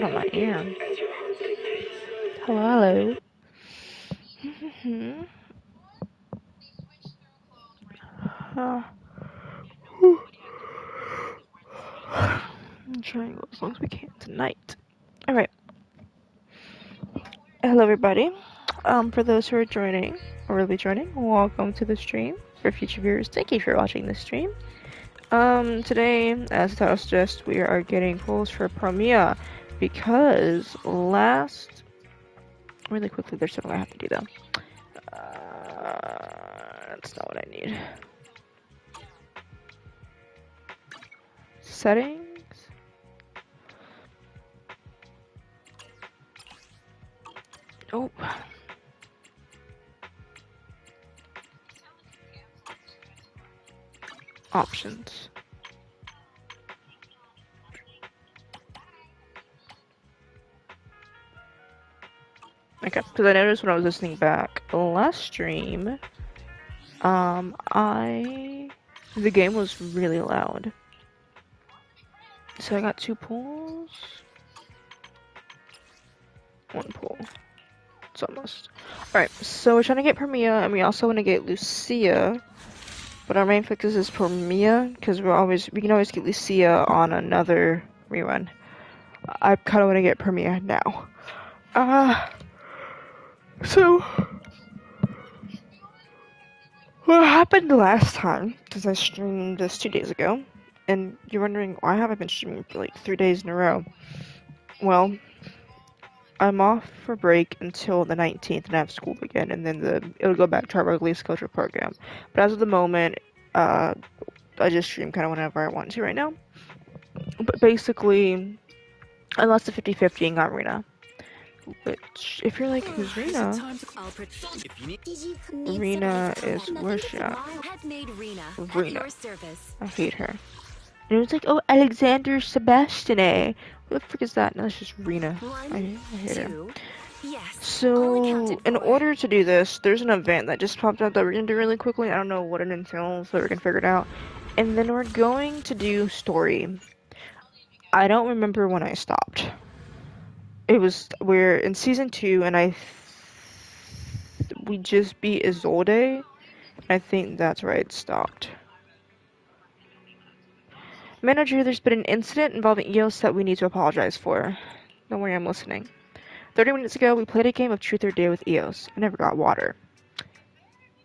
Oh, I am. Hello, hello. uh, I'm trying to go as long as we can tonight. Alright. Hello, everybody. For those who are joining, or will be joining, welcome to the stream. For future viewers, thank you for watching this stream. Today, as the title suggests, we are getting polls for Promeia because really quickly, there's something I have to do though. That's not what I need. Settings? Nope. Options. Okay, because I noticed when I was listening back last stream, the game was really loud. So I got 2 pulls. 1 pull. It's almost. Alright, so we're trying to get Promeia, and we also want to get Lucia. But our main focus is Promeia, because we can always get Lucia on another rerun. I kind of want to get Promeia now. So what happened last time, because I streamed this 2 days ago, and you're wondering why have I been streaming for like 3 days in a row? Well, I'm off for break until the 19th, and I have school again, and then it'll go back to our regularly scheduled program. But as of the moment, I just stream kind of whenever I want to right now. But basically, I lost the 50-50 and got Rena. Which, if you're like, who's Rena? Rena is where's she at? Rena. I hate her. And it was like, oh, Alexander Sebastian. Who the frick is that? No, that's just Rena. I hate her. So, in order to do this, there's an event that just popped up that we're going to do really quickly. I don't know what it entails, so we're going to figure it out. And then we're going to do story. I don't remember when I stopped. We're in season 2, and we just beat Isolde. I think that's where it stopped. Manager, there's been an incident involving EOS that we need to apologize for. Don't worry, I'm listening. 30 minutes ago, we played a game of Truth or Dare with EOS. I never got water.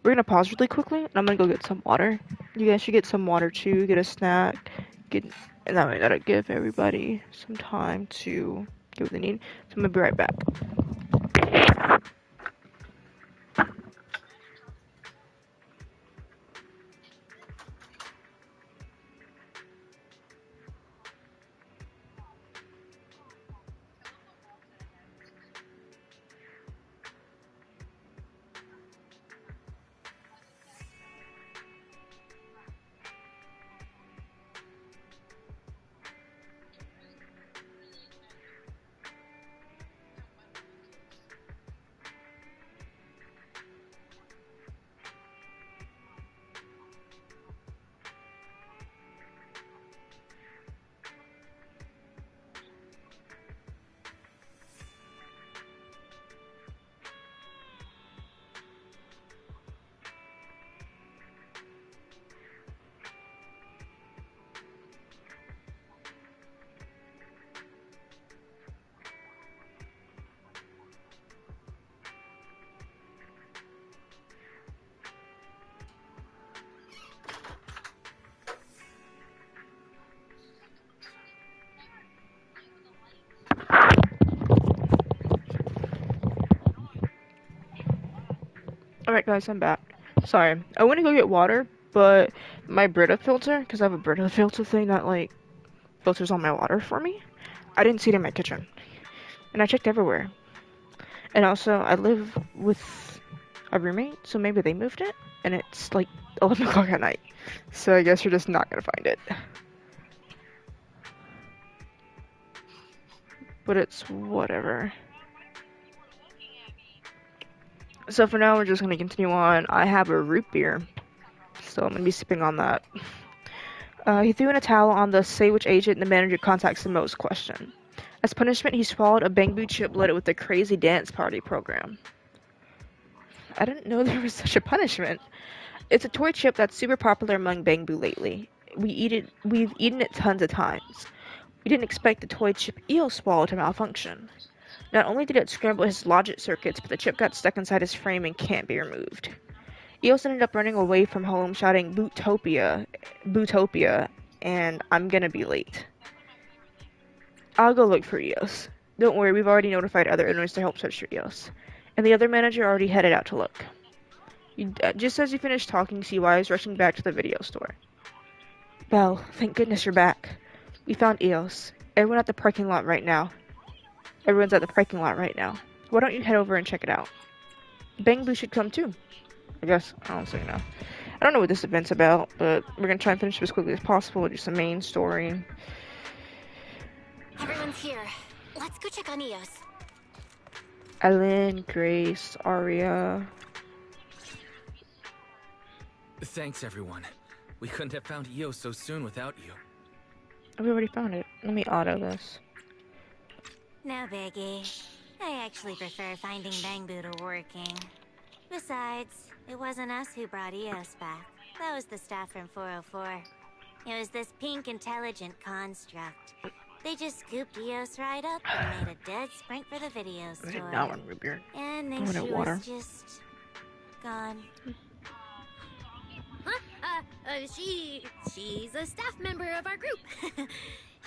We're gonna pause really quickly, and I'm gonna go get some water. You guys should get some water too, get a snack, and that way that'll give everybody some time to get what they need. So I'm gonna be right back. Alright guys, I'm back. Sorry, I went to go get water, but my Brita filter, because I have a Brita filter thing that like filters all my water for me, I didn't see it in my kitchen. And I checked everywhere. And also, I live with a roommate, so maybe they moved it, and it's like 11 o'clock at night. So I guess you're just not gonna find it. But it's whatever. So for now, we're just gonna continue on. I have a root beer, so I'm gonna be sipping on that. He threw in a towel on the say which agent the manager contacts the most question. As punishment, he swallowed a bamboo chip loaded with a crazy dance party program. I didn't know there was such a punishment. It's a toy chip that's super popular among bamboo lately. We've eaten it tons of times. We didn't expect the toy chip eel swallow to malfunction. Not only did it scramble his logic circuits, but the chip got stuck inside his frame and can't be removed. Eos ended up running away from home shouting Bootopia, Bootopia, and I'm gonna be late. I'll go look for Eos. Don't worry, we've already notified other owners to help search for Eos. And the other manager already headed out to look. Just as you finished talking, CY is rushing back to the video store. Belle, thank goodness you're back. We found Eos. Everyone's at the parking lot right now. Why don't you head over and check it out? Bangbu should come too. I guess. I don't say no. I don't know what this event's about, but we're gonna try and finish it as quickly as possible. Just the main story. Everyone's here. Let's go check on Eos. Ellen, Grace, Aria. Thanks, everyone. We couldn't have found Eos so soon without you. We already found it. Let me auto this. No biggie. I actually prefer finding Bangbu to working. Besides, it wasn't us who brought Eos back. That was the staff from 404. It was this pink intelligent construct. They just scooped Eos right up and made a dead sprint for the video store. Not one root beer. And then she was just gone. She's a staff member of our group.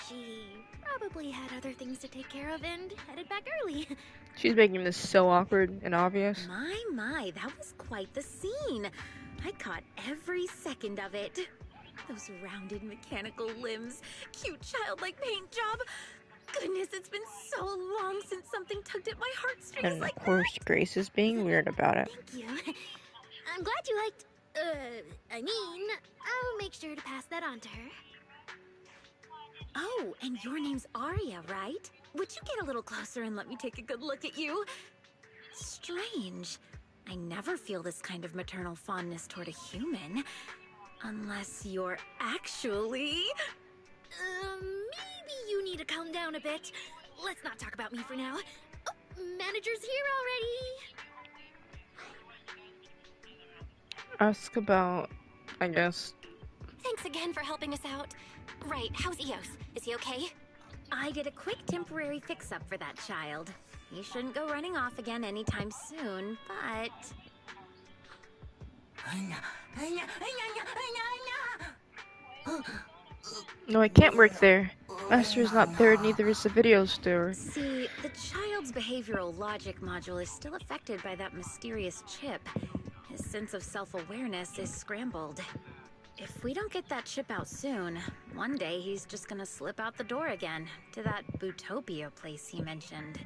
She probably had other things to take care of and headed back early. She's making this so awkward and obvious. My, that was quite the scene. I caught every second of it. Those rounded mechanical limbs, cute childlike paint job. Goodness, it's been so long since something tugged at my heartstrings And like of course, that. Grace is being weird about it. Thank you. I'm glad you liked, I'll make sure to pass that on to her. Oh, and your name's Arya, right? Would you get a little closer and let me take a good look at you? Strange. I never feel this kind of maternal fondness toward a human. Unless you're actually... maybe you need to calm down a bit. Let's not talk about me for now. Oh, manager's here already. Ask about, I guess. Thanks again for helping us out. Right, how's Eos? Is he okay? I did a quick temporary fix-up for that child. He shouldn't go running off again anytime soon, but... No, I can't work there. Master's not there, neither is the video store. See, the child's behavioral logic module is still affected by that mysterious chip. His sense of self-awareness is scrambled. If we don't get that chip out soon, one day he's just gonna slip out the door again, to that Bootopia place he mentioned.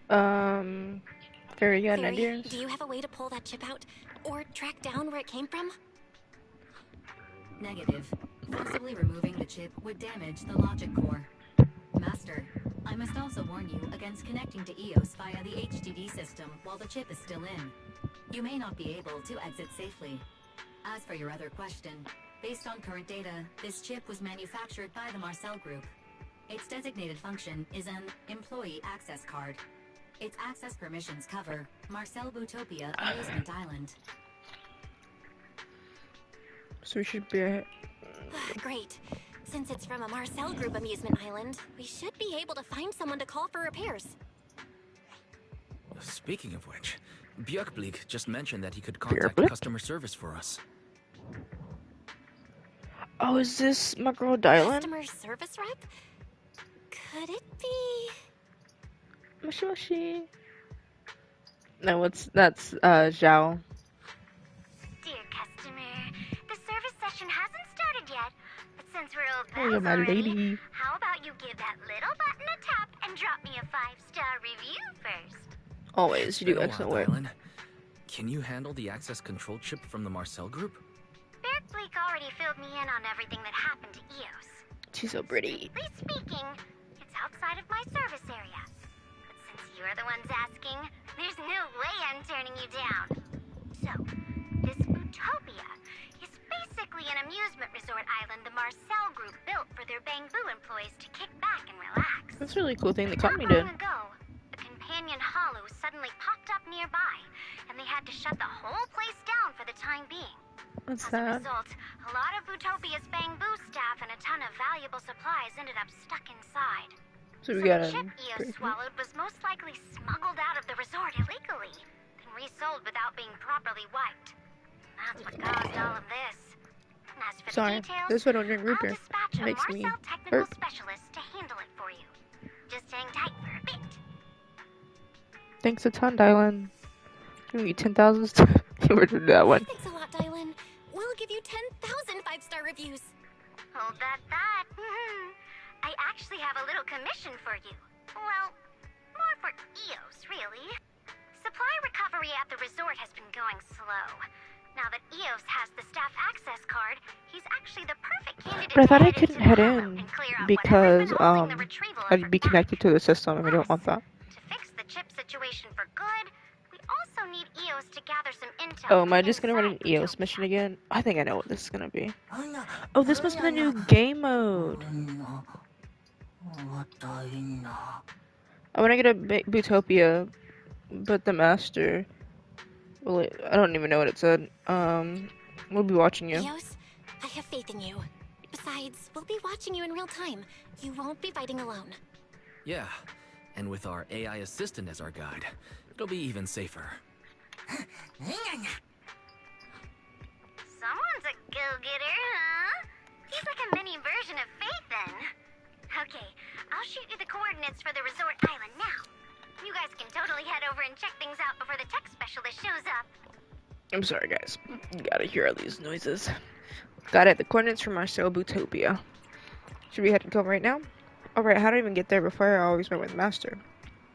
Very good Fairy, ideas. do you have a way to pull that chip out? Or track down where it came from? Negative. Forcibly removing the chip would damage the logic core. Master, I must also warn you against connecting to EOS via the HDD system while the chip is still in. You may not be able to exit safely. As for your other question, based on current data, this chip was manufactured by the Marcel Group. Its designated function is an Employee Access Card. Its access permissions cover Marcel Bootopia Amusement Island. So we should be... Great. Since it's from a Marcel Group amusement island, we should be able to find someone to call for repairs. Speaking of which, Björkblik just mentioned that he could contact customer service for us. Oh, is this my girl Dylan? Customer service rep? Could it be... Moshi moshi. No, that's Zhao. Dear customer, the service session hasn't started yet, but since we're old Oh, pals my already, lady. how about you give that little button a tap and drop me a 5-star review first? Always, you do Been a excellent while, work. Dylan. Can you handle the access control chip from the Marcel Group? Björkblik already filled me in on everything that happened to Eos. She's so pretty. Strictly speaking, it's outside of my service area. But since you're the ones asking, there's no way I'm turning you down. So, this Bootopia is basically an amusement resort resort island the Marcel group built for their bamboo employees to kick back and relax. That's a really cool thing the company Not did. long ago, a companion hollow suddenly popped up nearby, and they had to shut the whole place down for the time being. What's As a that? result, a lot of Bootopia's bamboo staff and a ton of valuable supplies ended up stuck inside. So we The gotta chip Eo break it. swallowed was most likely smuggled out of the resort illegally, then resold without being properly wiped. That's what caused all of this. And as for Sorry, the details, this is why I don't drink root I'll beer. dispatch It a makes me Marcel technical hurt. specialist to handle it for you. Just hang tight for a bit. Thanks a ton, Dylan. Give me 10,000 you were doing that one. Thanks a lot, Dylan. We'll give you 10,000 five-star reviews. Hold that thought. I actually have a little commission for you. Well, more for Eos, really. Supply recovery at the resort has been going slow. Now that Eos has the staff access card, he's actually the perfect candidate But I thought to I couldn't head in because I'd be connected to the system and we don't want that. To fix the chip situation for good, we also need Eos to gather some intel. Oh, am I just gonna run an EOS mission again? I think I know what this is gonna be. Oh, this must be the new game mode. I wanna get a Bootopia, but the master. Well, I don't even know what it said. We'll be watching you. Eos, I have faith in you. Besides, we'll be watching you in real time. You won't be fighting alone. Yeah, and with our AI assistant as our guide, it'll be even safer. Someone's a go-getter, huh? He's like a mini version of Faith, then. Okay, I'll shoot you the coordinates for the resort island now. You guys can totally head over and check things out before the tech specialist shows up. I'm sorry, guys. You gotta hear all these noises. Got it. The coordinates from Marcel Bootopia. Should we head to go right now? Alright, how do I even get there before I always went with the master?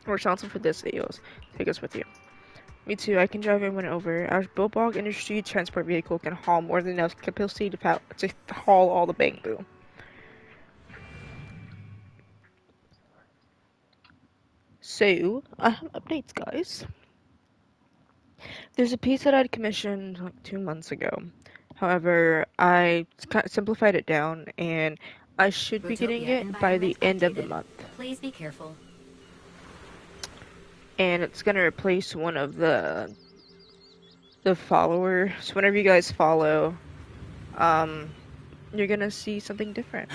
We're responsible for this, Eos. Take us with you. Me too, I can drive everyone over. Our Bilbog Industry Transport Vehicle can haul more than enough capacity to haul all the bamboo. So, I have updates, guys. There's a piece that I'd commissioned like 2 months ago. However, I simplified it down, and I should be getting it by the end of the month. Please be careful. And it's gonna replace one of the followers. So whenever you guys follow, you're gonna see something different.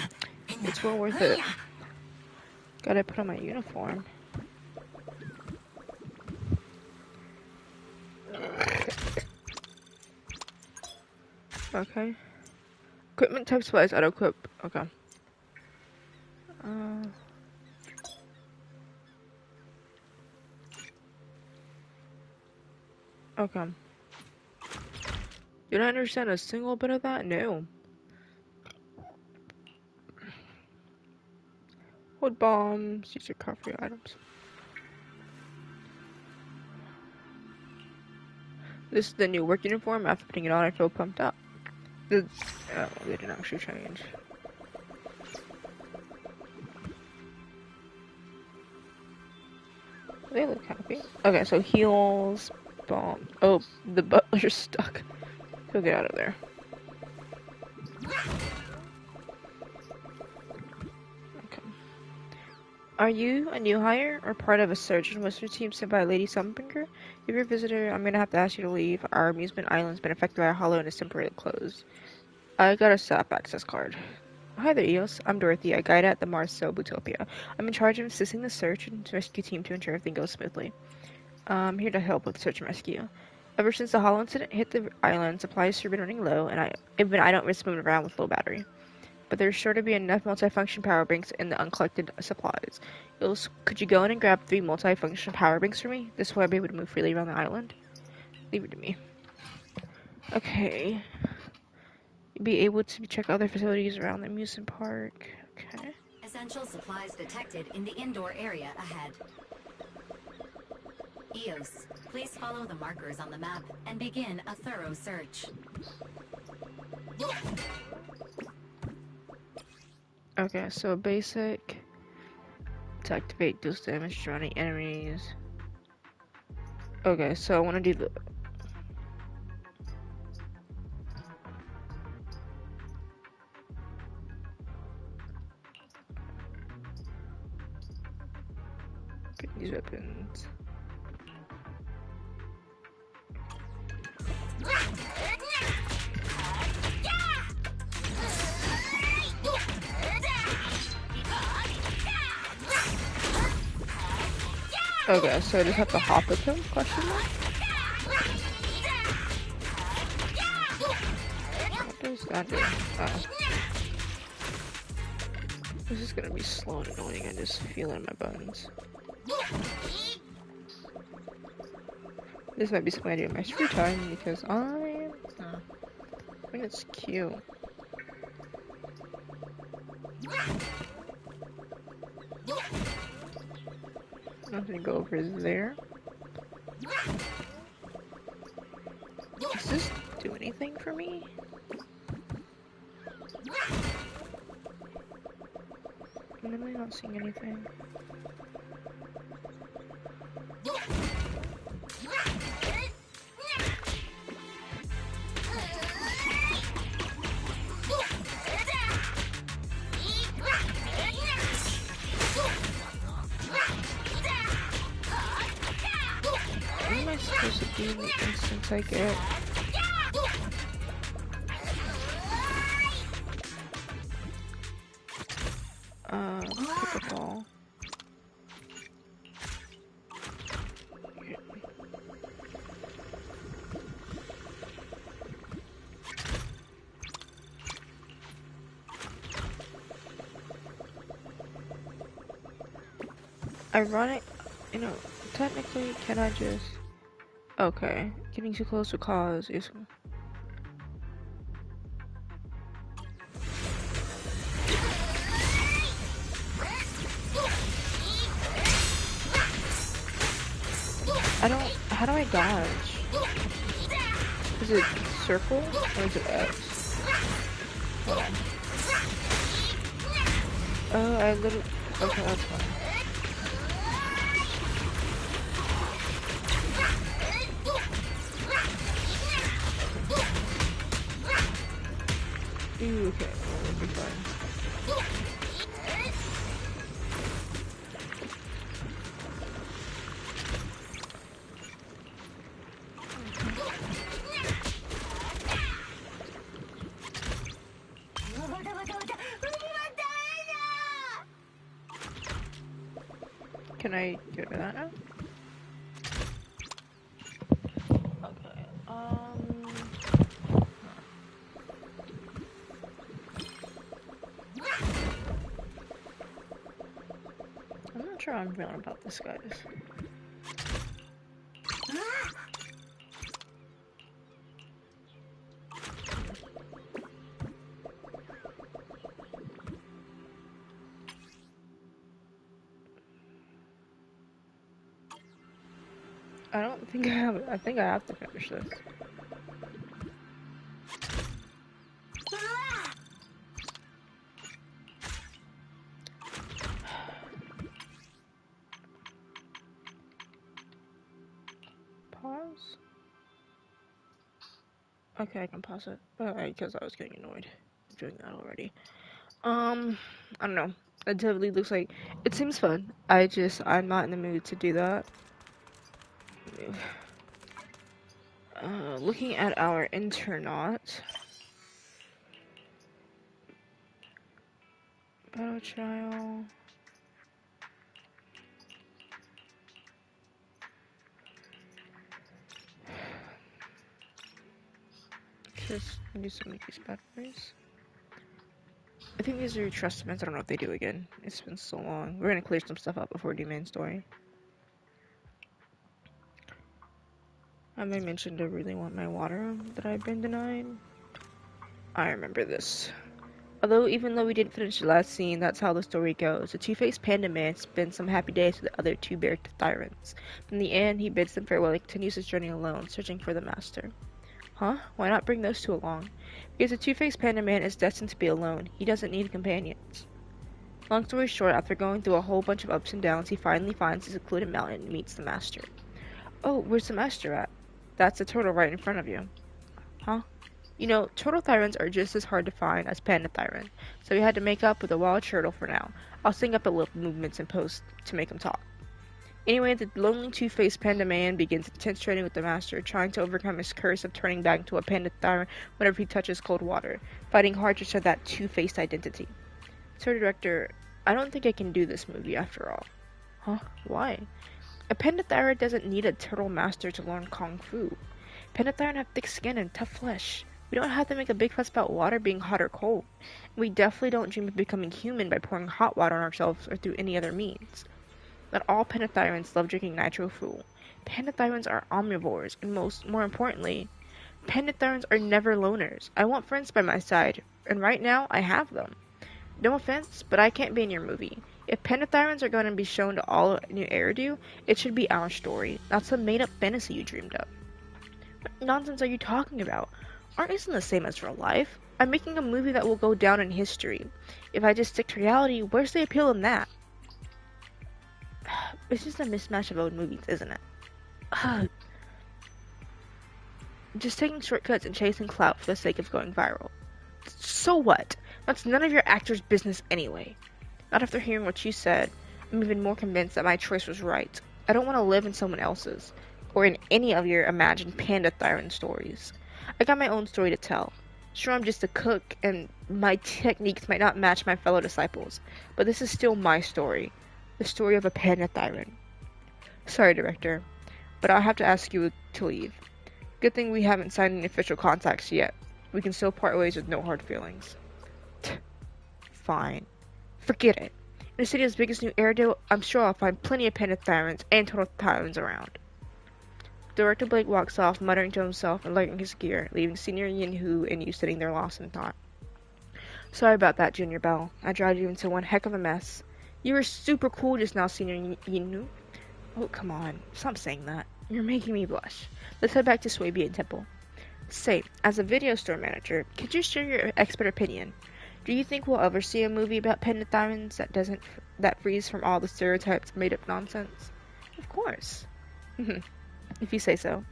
It's well worth it. Gotta put on my uniform. Okay. Equipment type supplies auto equip. Okay. Okay. Did I understand a single bit of that? No. Wood bombs. These are coffee items. This is the new work uniform. After putting it on, I feel pumped up. Oh, they didn't actually change. They look happy. Okay, so heals, bomb. Oh, the butler's stuck. He'll get out of there. Okay. Are you a new hire or part of a surgeon wizard team sent by Lady Sumbringer? If you're a visitor, I'm gonna have to ask you to leave. Our amusement island's been affected by a hollow and is temporarily closed. I got a staff access card. Hi there, Eos. I'm Dorothy, a guide at the Marcel Bootopia. I'm in charge of assisting the search and rescue team to ensure everything goes smoothly. I'm here to help with search and rescue. Ever since the hollow incident hit the island, supplies have been running low, and I don't risk moving around with low battery. But there's sure to be enough multifunction power banks in the uncollected supplies. Eos, could you go in and grab 3 multifunction power banks for me? This way I'll be able to move freely around the island. Leave it to me. Okay. Be able to check other facilities around the amusement park. Okay. Essential supplies detected in the indoor area ahead. Eos, please follow the markers on the map and begin a thorough search. Okay, so basic. To activate deals damage to surrounding enemies. Okay, so I want to do the... Get these weapons. Okay, so I just have to hop with him? Question mark? What does that do? Oh. This is gonna be slow and annoying. I just feel it in my bones. This might be something I do in my free time because I think it's cute. I'm gonna go over there. Does this do anything for me? I'm really not seeing anything. What am I supposed to do in the instance I get? Pick a ball. Ironic, you know, technically, can I just... Okay, getting too close to cause is... How do I dodge? Is it circle or is it X? Hold on. Oh, I literally... Okay, that's fine. Ooh, okay, well, we'll be fine. Can I get rid of that now? Okay, I'm not sure how I'm feeling about this, guys. I don't think I have. I think I have to finish this. Pause. Okay, I can pause it. Because I was getting annoyed doing that already. I don't know. It definitely looks like it seems fun. I'm not in the mood to do that. Looking at our internat. Battle Child. Just do some of these bad boys. I think these are trustaments. I don't know if they do again. It's been so long. We're gonna clear some stuff up before we do main story. I mentioned I really want my water that I've been denied. I remember this. Although, even though we didn't finish the last scene, that's how the story goes. The two-faced panda man spends some happy days with the other two bear tyrants. In the end, he bids them farewell and continues his journey alone, searching for the master. Huh? Why not bring those two along? Because the two-faced panda man is destined to be alone. He doesn't need companions. Long story short, after going through a whole bunch of ups and downs, he finally finds a secluded mountain and meets the master. Oh, where's the master at? That's the turtle right in front of you. Huh? You know, turtle tyrants are just as hard to find as panda tyrant, so we had to make up with a wild turtle for now. I'll sing up a little movements and post to make him talk. Anyway, the lonely two-faced panda man begins intense training with the master, trying to overcome his curse of turning back into a panda tyrant whenever he touches cold water, fighting hard to shed that two-faced identity. Sir Director, I don't think I can do this movie after all. Huh? Why? A panda tyrant doesn't need a turtle master to learn kung fu. Panda tyrant have thick skin and tough flesh. We don't have to make a big fuss about water being hot or cold. We definitely don't dream of becoming human by pouring hot water on ourselves or through any other means. Not all pandathyrans love drinking nitro fuel. Pandathyrans are omnivores, and more importantly, pandathyrans are never loners. I want friends by my side, and right now I have them. No offense, but I can't be in your movie. If pandathyrans are going to be shown to all New Eridu, it should be our story, not some made-up fantasy you dreamed up. What nonsense are you talking about? Art isn't the same as real life. I'm making a movie that will go down in history. If I just stick to reality, where's the appeal in that? It's just a mismatch of old movies, isn't it? Just taking shortcuts and chasing clout for the sake of going viral. So what? That's none of your actors' business anyway. Not after hearing what you said. I'm even more convinced that my choice was right. I don't want to live in someone else's, or in any of your imagined panda tyrant stories. I got my own story to tell. Sure, I'm just a cook, and my techniques might not match my fellow disciples, but this is still my story. The story of a panda tyrant. Sorry, Director, but I'll have to ask you to leave. Good thing we haven't signed any official contracts yet. We can still part ways with no hard feelings. Fine. Forget it. In the city as big as New Airedale, I'm sure I'll find plenty of panda tyrants and total tyrants around. Director Blake walks off, muttering to himself and lighting his gear, leaving Senior Yinhu and you sitting there lost in thought. Sorry about that, Junior Bell. I dragged you into one heck of a mess. You were super cool just now, Senior Yinhu. Oh, come on. Stop saying that. You're making me blush. Let's head back to Swabian Temple. Say, as a video store manager, could you share your expert opinion? Do you think we'll ever see a movie about pentatyrants that frees from all the stereotypes and made-up nonsense? Of course. If you say so.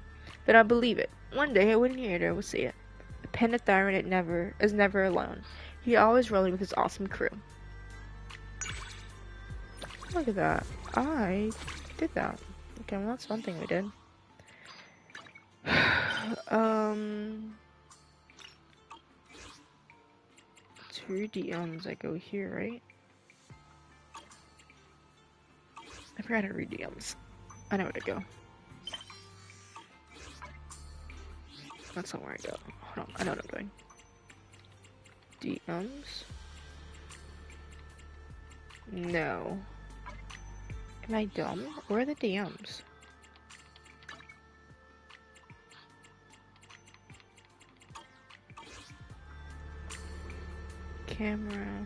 Then I'll believe it. One day a winning editor will see it. A pentatyrant is never alone. He's always rolling with his awesome crew. Look at that. I did that. Okay, well that's one thing we did. 2 DMs, I go here, right? I forgot how to read DMs. I know where to go. That's not where I go. Hold on, I know what I'm doing. DMs? No. Am I dumb? Where are the DMs? Camera.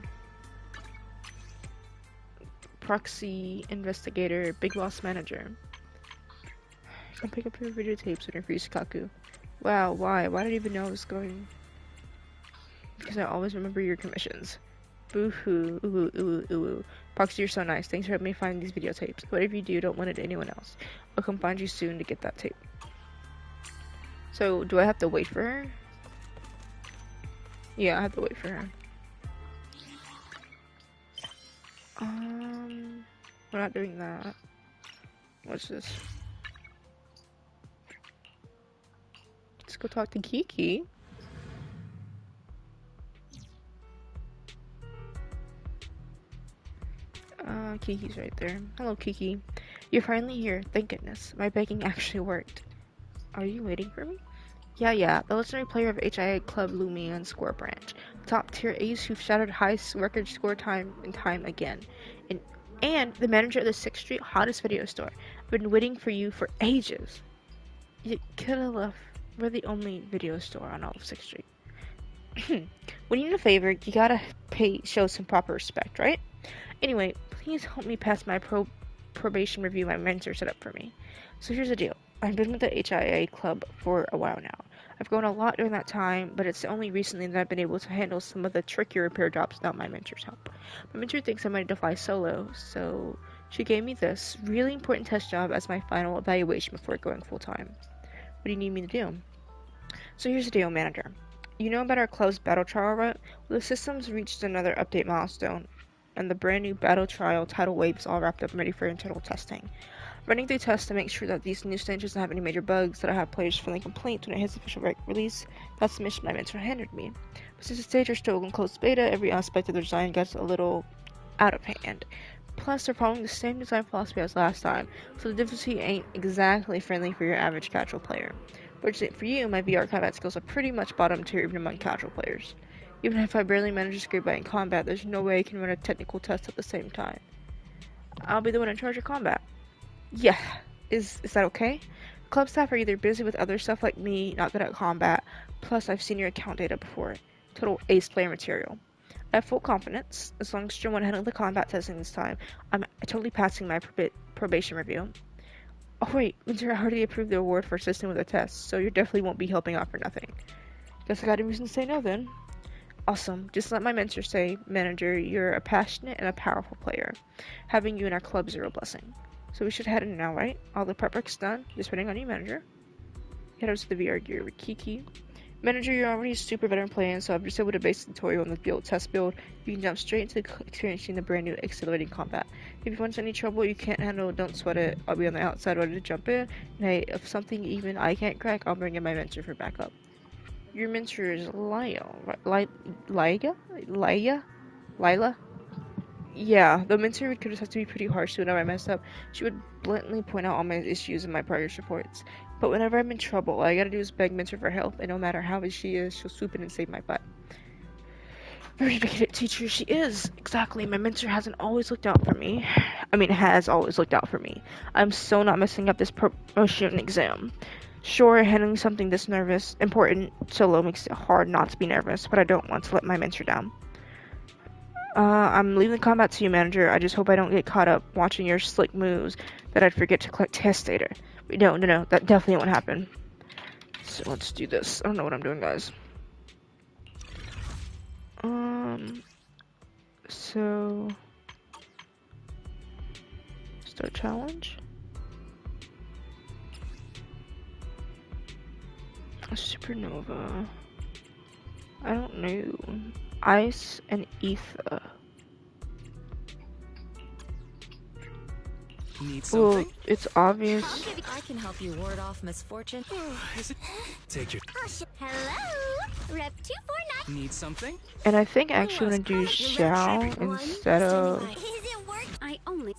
Proxy, investigator, big boss manager. Come pick up your videotapes and refuse Kaku. Wow, why? Why did I even know I was going? Because I always remember your commissions. Boo-hoo, ooh, ooh, ooh, ooh. Proxy, you're so nice. Thanks for helping me find these videotapes. Whatever you do, don't lend it to anyone else. I'll come find you soon to get that tape. So, do I have to wait for her? Yeah, I have to wait for her. We're not doing that. What's this? Let's go talk to Kiki. Kiki's right there. Hello, Kiki. You're finally here. Thank goodness. My begging actually worked. Are you waiting for me? Yeah. The legendary player of HIA Club Lumia and Score Branch. Top tier ace who've shattered high record score time and time again. And the manager of the 6th Street hottest video store. I've been waiting for you for ages. You could have left. We're the only video store on all of 6th Street. When you need a favor, you gotta show some proper respect, right? Anyway, please help me pass my probation review my mentor set up for me. So here's the deal. I've been with the HIA club for a while now. I've grown a lot during that time, but it's only recently that I've been able to handle some of the trickier repair jobs without my mentor's help. My mentor thinks I'm ready to fly solo, so she gave me this really important test job as my final evaluation before going full-time. What do you need me to do? So here's the deal, manager. You know about our club's battle trial route? Well, the system's reached another update milestone. and the brand new Battle Trial tidal wave is all wrapped up and ready for internal testing. Running through tests to make sure that these new stage doesn't have any major bugs that I have players filing complaints when it hits official release. That's the mission my mentor handed me. But since the stage are still in closed beta, every aspect of the design gets a little out of hand. Plus, they're following the same design philosophy as last time, so the difficulty ain't exactly friendly for your average casual player. Fortunately for you, my VR combat skills are pretty much bottom tier even among casual players. Even if I barely manage to scrape by in combat, there's no way I can run a technical test at the same time. I'll be the one in charge of combat. Yeah, is that okay? Club staff are either busy with other stuff like me, not good at combat, plus I've seen your account data before. Total ace player material. I have full confidence. As long as you're one handling the combat testing this time, I'm totally passing my probation review. Oh wait, Winter already approved the award for assisting with the test, so you definitely won't be helping out for nothing. Guess I got a reason to say no then. Awesome. Just let my mentor say, Manager, you're a passionate and a powerful player. Having you in our club is a real blessing. So we should head in now, right? All the prep work's done. Just waiting on you, Manager. Head over to the VR gear with Kiki. Manager, you're already a super veteran player, so I've just able to base the tutorial on the build test build. You can jump straight into experiencing the brand new exhilarating combat. If you run into any trouble you can't handle, don't sweat it. I'll be on the outside ready to jump in. And hey, if something even I can't crack, I'll bring in my mentor for backup. Your mentor is Lyle, right? Lila? Yeah, the mentor could just have to be pretty harsh whenever I mess up. She would blatantly point out all my issues in my progress reports. But whenever I'm in trouble, all I gotta do is beg mentor for help, and no matter how big she is, she'll swoop in and save my butt. Very dedicated teacher she is. Exactly, my mentor hasn't always looked out for me. Has always looked out for me. I'm so not messing up this promotion exam. Sure, handling something this important solo makes it hard not to be nervous, but I don't want to let my mentor down. I'm leaving the combat to you, Manager. I just hope I don't get caught up watching your slick moves that I'd forget to collect test data. No, that definitely won't happen. So let's do this. I don't know what I'm doing, guys. So... Start challenge. A supernova. I don't know. Ice and ether. Need something? Well, it's obvious. I can help you ward off misfortune. Take your... Hello? Rep 249. Need something? And I think I actually want to do shall instead of... Is it work? I only...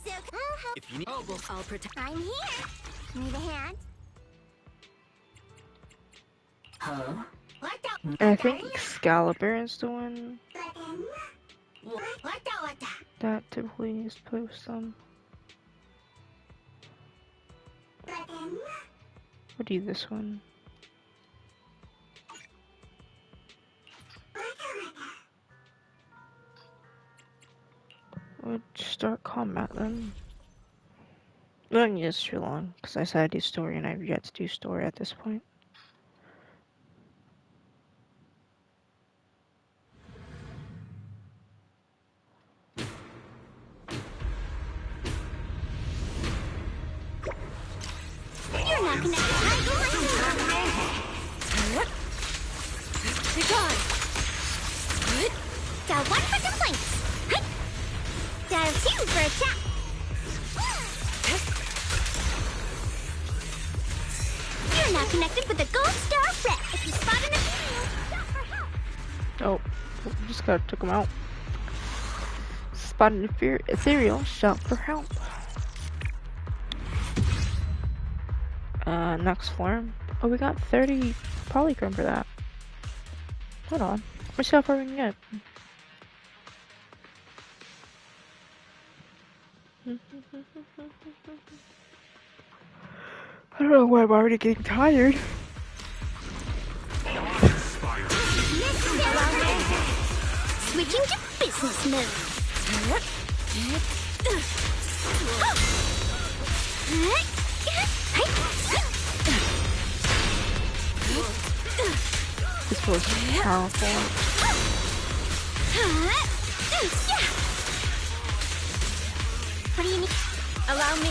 If you need... I'll protect... I'm here. Need a hand? Huh? And I think Excalibur is the one that typically is played with some. We'll do this one. We'll start combat then. We don't need this too long, because I said I'd do story and I've yet to do story at this point. You're not connected. Be gone. Dial 1 for complaints. Dial 2 for attack. You're now connected with the Gold Star Red. If you spot an ethereal, shout for help. Oh, just gotta took him out. Spot an ethereal, shout for help. Next form. Oh, we got 30 polychrome for that. Hold on. How much stuff are we gonna get? I don't know why I'm already getting tired. Switching to business mode. This was powerful. What do you need? Allow me.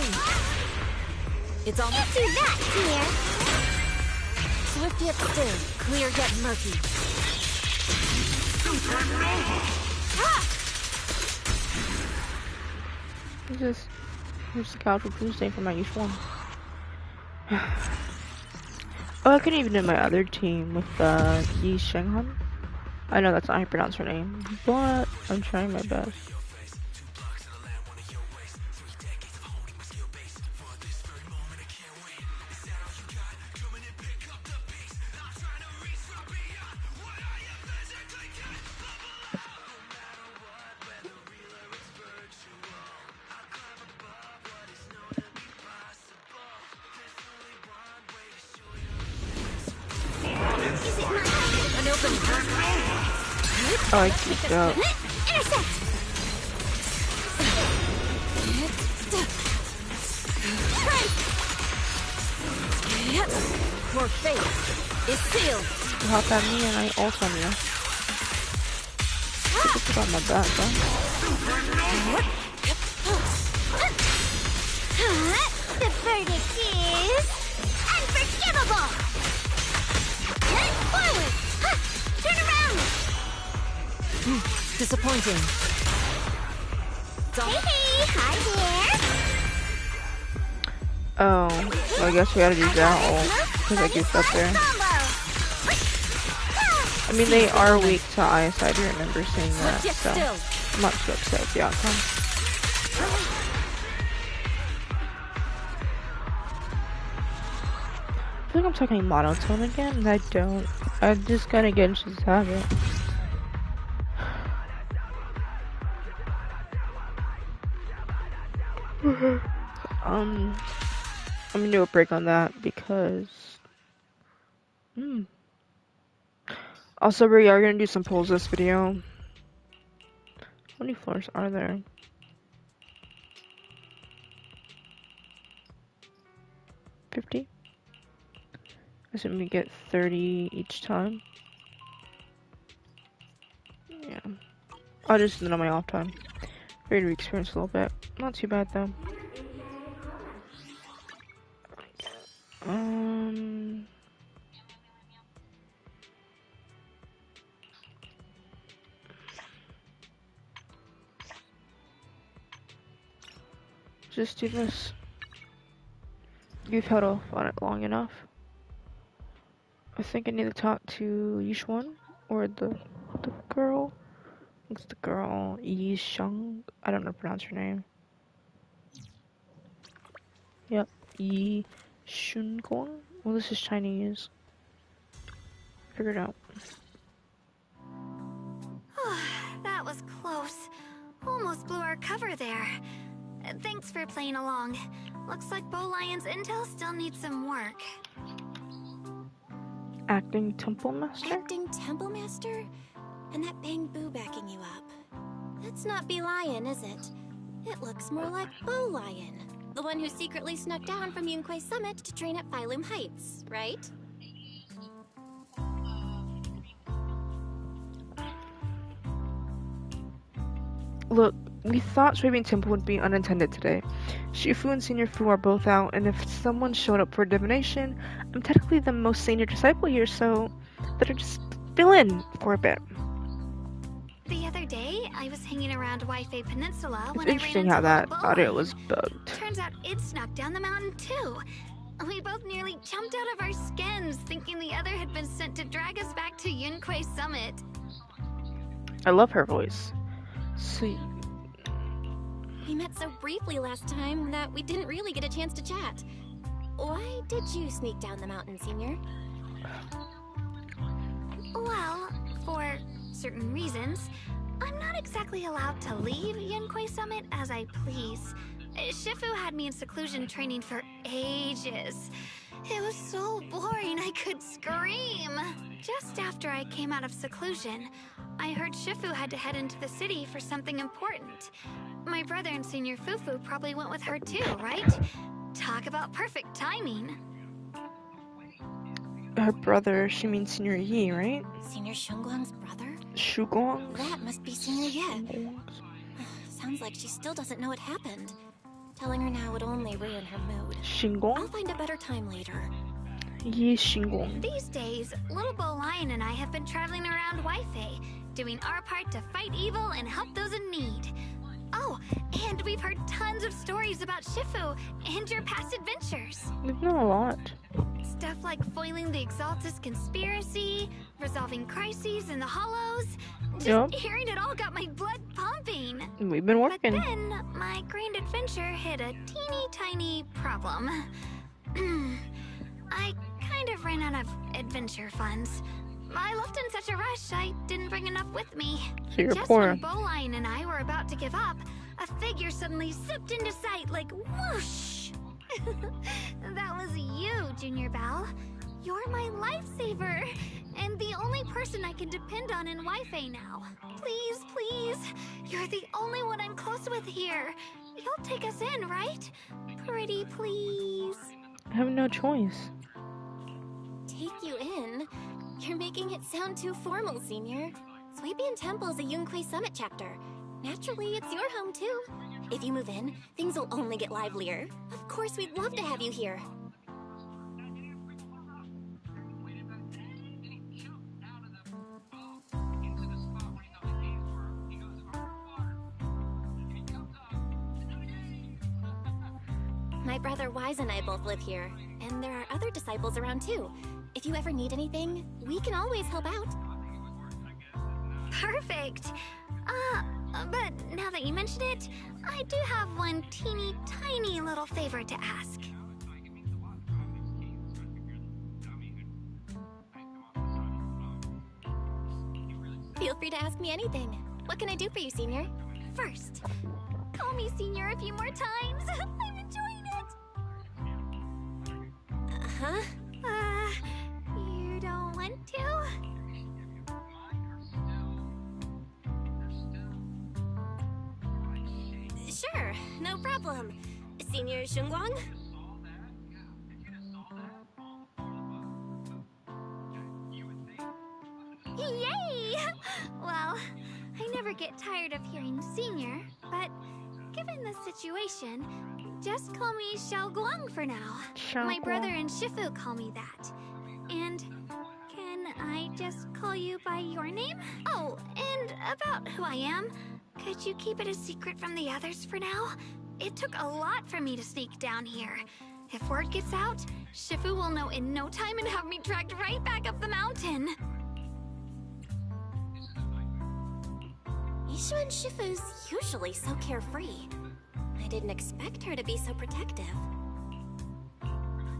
It's all... Can't do that, dear. Swift yet still, clear yet murky. This is Casual Tuesday for my East one. Oh, I couldn't even do my other team with Yi Shenghan. I know that's not how you pronounce her name, but I'm trying my best. Oh, I keep up. Your fate is sealed. You hop at me and I ult on you. Put on my back, huh? The verdict is unforgivable. Forward. Turn around. Disappointing. Hey, hi there. Oh, well, I guess we gotta do that ult because I goofed up there. I mean, they are weak to ice. I do remember seeing that, so I'm not too upset with the outcome. I feel like I'm talking monotone again, and I don't. I just gotta get into this habit. I'm gonna do a break on that because. Also, we are gonna do some polls this video. How many floors are there? 50? I assume we get 30 each time. Yeah. I'll just do it on my off time. Ready to experience a little bit. Not too bad though. Just do this. You've held off on it long enough. I think I need to talk to Yishuan or the girl. It's the girl Yisheng. I don't know how to pronounce her name. Yep, Yi Shungong. Well, this is Chinese. Figure it out. That was close. Almost blew our cover there. Thanks for playing along. Looks like Bow Lion's intel still needs some work. Acting Temple Master? Acting Temple Master? And that Bang Boo backing you up. That's not Bee Lion, is it? It looks more like Bow Lion. The one who secretly snuck down from Yunquay Summit to train at Phylum Heights, right? Look, we thought Swabian Temple would be unattended today. Shifu and Senior Fu are both out, and if someone showed up for divination, I'm technically the most senior disciple here, so better just fill in for a bit. The other day, I was hanging around Wi-Fi Peninsula It's when I ran interesting into how that Bow audio Lion. was bugged. Turns out it snuck down the mountain too. We both nearly jumped out of our skins, thinking the other had been sent to drag us back to Yunquay Summit. I love her voice. Sweet. We met so briefly last time that we didn't really get a chance to chat. Why did you sneak down the mountain, Senior? Well, for certain reasons, I'm not exactly allowed to leave Yunquay Summit as I please. Shifu had me in seclusion training for ages. It was so boring I could scream. Just after I came out of seclusion, I heard Shifu had to head into the city for something important. My brother and Senior Fufu probably went with her too, right? Talk about perfect timing. Her brother, she means Senior Yi, right? Senior Shunguang's brother? Shugong? That must be Senior Ye. Sounds like she still doesn't know what happened. Telling her now would only ruin her mood. I'll Shingong? find a better time later. Yi Shingong. These days, Little Bow Lion and I have been traveling around Wi-Fi, doing our part to fight evil and help those in need. Oh, know. And we've heard tons of stories about Shifu and your past adventures. We've known a lot. Stuff like foiling the Exaltus conspiracy, resolving crises in the Hollows. Just hearing it all got my blood pumping. We've been working. But then my grand adventure hit a teeny tiny problem. I kind of ran out of adventure funds. I left in such a rush, I didn't bring enough with me. So you're Just poor. when Bowline and I were about to give up, a figure suddenly zipped into sight like whoosh. That was you, Junior Belle. You're my lifesaver, and the only person I can depend on in Wi-Fi now. Please, please, you're the only one I'm close with here. You'll take us in, right? Pretty please. I have no choice. Take you in? You're making it sound too formal, Senior. Swabian Temple's a Yunque Summit chapter. Naturally, it's your home too. If you move in, things will only get livelier. Of course, we'd love to have you here. My brother Wise and I both live here, and there are other disciples around too. If you ever need anything, we can always help out. Perfect. But now that you mention it, I do have one teeny tiny little favor to ask. Feel free to ask me anything. What can I do for you, Senior? First, call me Senior a few more times. I'm enjoying it. Huh? You don't want to? Sure, no problem. Senior Shunguang? Yay! Well, I never get tired of hearing Senior, but given the situation, just call me Xiao Guang for now. My brother and Shifu call me that. And can I just call you by your name? Oh, and about who I am, could you keep it a secret from the others for now? It took a lot for me to sneak down here. If word gets out, Shifu will know in no time and have me dragged right back up the mountain. Ishuan Shifu's usually so carefree. I didn't expect her to be so protective.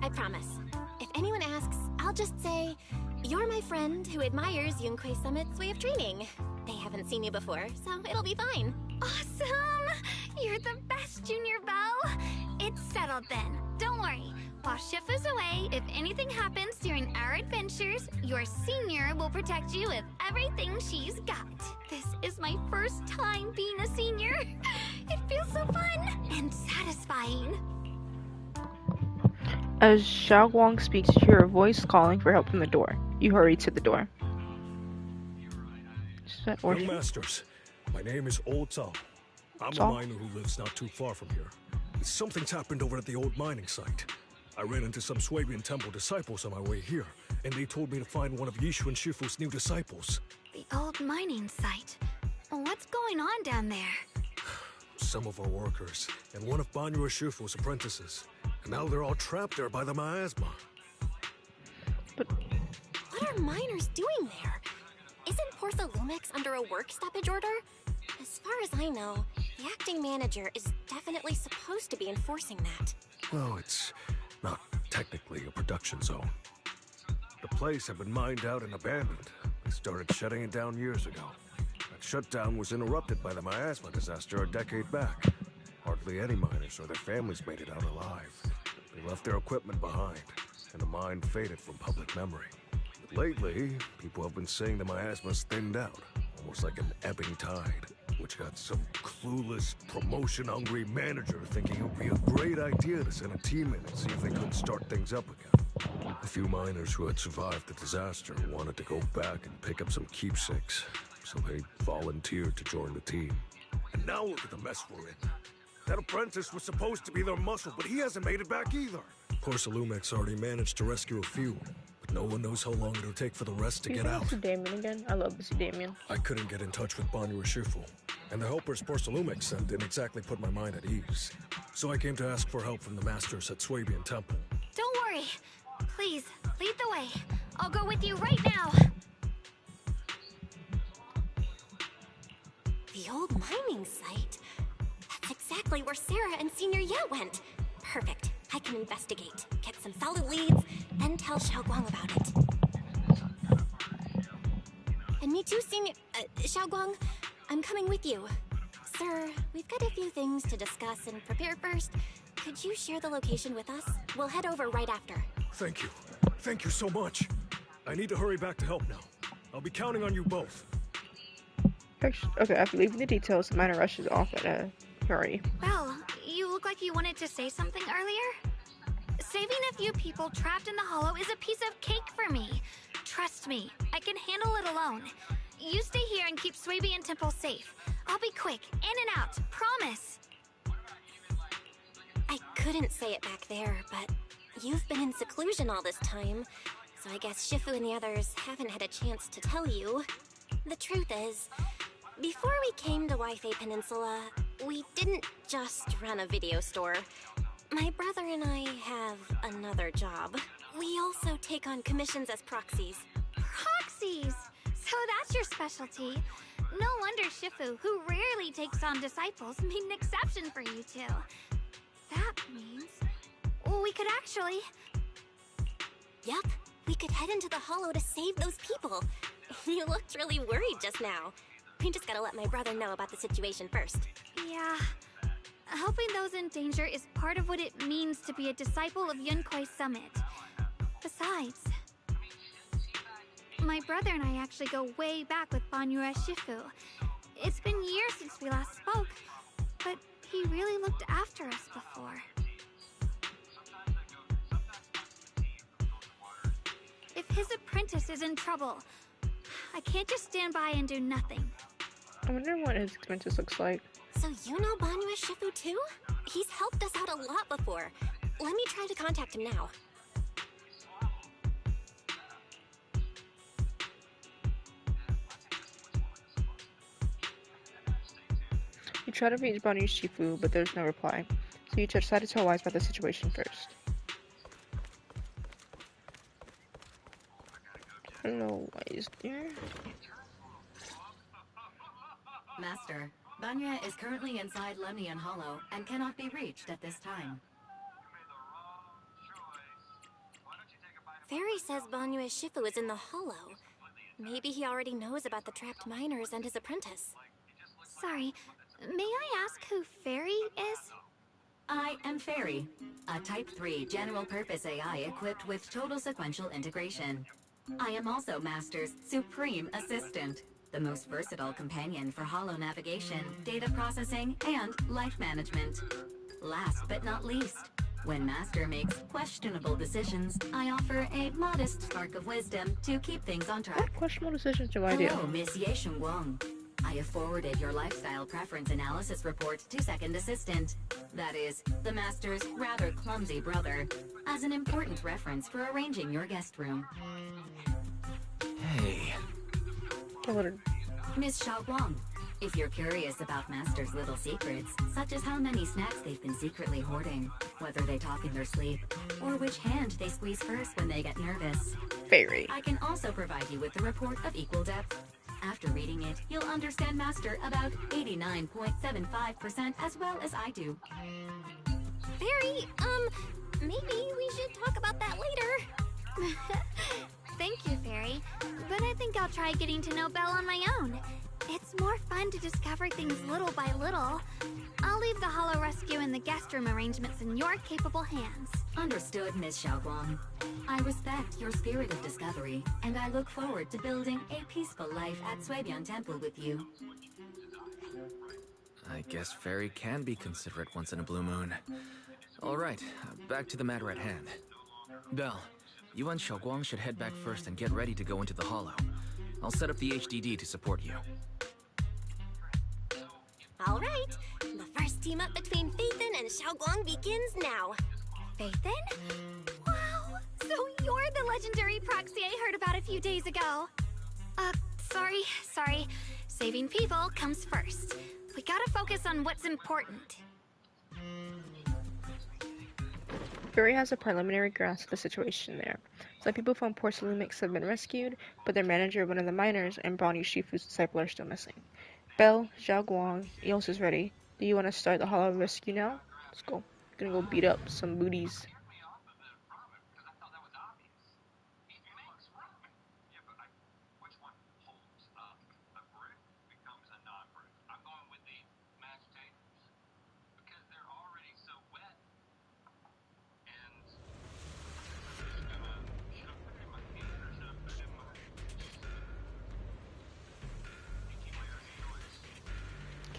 I promise. If anyone asks, I'll just say, you're my friend who admires Yunque Summit's way of training. They haven't seen you before, so it'll be fine. Awesome! You're the best, Junior Belle! It's settled then. Don't worry. While Shifu's away, if anything happens during our adventures, your senior will protect you with everything she's got. This is my first time being a senior. It feels so fun and satisfying. As Xiao Guang speaks, you hear a voice calling for help from the door. You hurry to the door. Young masters, my name is Old Zhao. I'm a miner who lives not too far from here. Something's happened over at the old mining site. I ran into some Swabian Temple disciples on my way here, and they told me to find one of Yishuan Shifu's new disciples. The old mining site. What's going on down there? Some of our workers, and one of Banyue Shifu's apprentices. And now they're all trapped there by the miasma. What are miners doing there? Isn't Portha Lumix under a work stoppage order? As far as I know, the acting manager is definitely supposed to be enforcing that. Well, it's not technically a production zone. The place had been mined out and abandoned. They started shutting it down years ago. That shutdown was interrupted by the miasma disaster a decade back. Hardly any miners or their families made it out alive. They left their equipment behind, and the mine faded from public memory. But lately, people have been saying the miasma's thinned out, almost like an ebbing tide, which got some clueless, promotion-hungry manager thinking it would be a great idea to send a team in and see if they couldn't start things up again. A few miners who had survived the disaster wanted to go back and pick up some keepsakes, so they volunteered to join the team. And now look at the mess we're in. That apprentice was supposed to be their muscle, but he hasn't made it back either. Porcelumex already managed to rescue a few, but no one knows how long it'll take for the rest to get out. See Damien again? I love to see Damien. I couldn't get in touch with Banyue Shifu, And the helpers Porcelumix sent didn't exactly put my mind at ease. So I came to ask for help from the masters at Swabian Temple. Don't worry. Please, lead the way. I'll go with you right now. The old mining site? That's exactly where Sarah and Senior Ye went. Perfect. I can investigate, get some solid leads, then tell Xiaoguang about it. And me too, Senior... Xiaoguang, I'm coming with you. Sir, we've got a few things to discuss and prepare first. Could you share the location with us? We'll head over right after. Thank you. Thank you so much. I need to hurry back to help now. I'll be counting on you both. Okay, after leaving the details, Minor rushes off at a hurry. Well, you look like you wanted to say something earlier. Saving a few people trapped in the hollow is a piece of cake for me. Trust me, I can handle it alone. You stay here and keep Swabian Temple safe. I'll be quick, in and out, promise. I couldn't say it back there, but you've been in seclusion all this time, so I guess Shifu and the others haven't had a chance to tell you. The truth is, before we came to Waifei Peninsula, we didn't just run a video store. My brother and I have another job. We also take on commissions as proxies. Proxies! So that's your specialty. No wonder Shifu, who rarely takes on disciples, made an exception for you two. That means... we could actually... Yup, we could head into the hollow to save those people. You looked really worried just now. We just gotta let my brother know about the situation first. Yeah. Helping those in danger is part of what it means to be a disciple of Yunkwei Summit. Besides, my brother and I actually go way back with Banyue Shifu. It's been years since we last spoke, but he really looked after us before. If his apprentice is in trouble, I can't just stand by and do nothing. I wonder what his apprentice looks like. So you know Banyue Shifu too? He's helped us out a lot before. Let me try to contact him now. You try to reach Banyue Shifu, but there's no reply. So you decide to tell Wise about the situation first. Hello, Wise dear. Master, Banya is currently inside Lemnian Hollow and cannot be reached at this time. Fairy says Banyue Shifu is in the hollow. Maybe he already knows about the trapped miners and his apprentice. Sorry, may I ask who Fairy is? I am Fairy, a Type 3 general-purpose AI equipped with total sequential integration. I am also Master's supreme assistant, the most versatile companion for hollow navigation, data processing, and life management. Last but not least, when Master makes questionable decisions, I offer a modest spark of wisdom to keep things on track. What questionable decisions do I do? Hello, Miss Ye Shengguang. I have forwarded your lifestyle preference analysis report to Second Assistant, that is, the Master's rather clumsy brother, as an important reference for arranging your guest room. Hey. Miss Xiaoguang, if you're curious about Master's little secrets, such as how many snacks they've been secretly hoarding, whether they talk in their sleep, or which hand they squeeze first when they get nervous, Fairy. I can also provide you with a report of equal depth. After reading it, you'll understand Master about 89.75% as well as I do. Fairy, maybe we should talk about that later. Thank you, Fairy, but I think I'll try getting to know Belle on my own. It's more fun to discover things little by little. I'll leave the Hollow Rescue and the guest room arrangements in your capable hands. Understood, Miss Xiaoguang. I respect your spirit of discovery, and I look forward to building a peaceful life at Swabian Temple with you. I guess Fairy can be considerate once in a blue moon. Alright, back to the matter at hand. Belle, you and Xiaoguang should head back first and get ready to go into the hollow. I'll set up the HDD to support you. All right, the first team up between Phaethon and Xiaoguang begins now. Phaethon? Wow, so you're the legendary proxy I heard about a few days ago. Sorry. Saving people comes first. Gotta focus on what's important. Fury has a preliminary grasp of the situation there. Some people from Porcelain Mix have been rescued, but their manager, one of the miners, and Brownie Shifu's disciple are still missing. Belle, Zhao Guang, Eos is ready. Do you want to start the Hollow Rescue now? Let's go. Gonna go beat up some booties.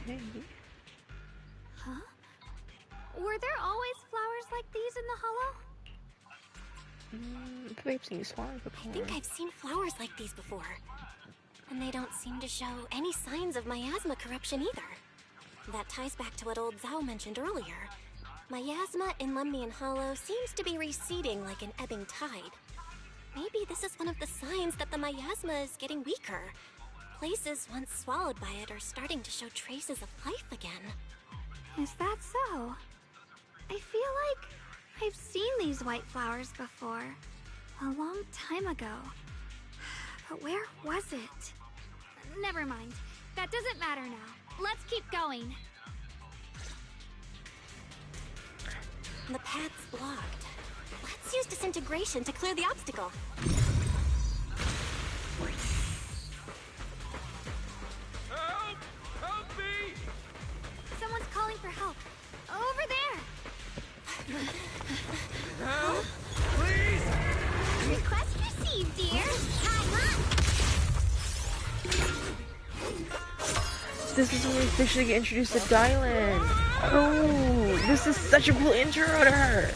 Okay. Huh? Were there always flowers like these in the hollow? I think I've seen these flowers before. I think I've seen flowers like these before. And they don't seem to show any signs of miasma corruption either. That ties back to what old Zhao mentioned earlier. Miasma in Lemnian Hollow seems to be receding like an ebbing tide. Maybe this is one of the signs that the miasma is getting weaker. Places once swallowed by it are starting to show traces of life again. Is that so? I feel like I've seen these white flowers before. A long time ago. But where was it? Never mind. That doesn't matter now. Let's keep going. The path's blocked. Let's use disintegration to clear the obstacle. Help! Help me! Someone's calling for help. Over there! Help! Please! Request received, dear. Time up! This is when we officially get introduced to Dylan. Oh, this is such a cool intro to her.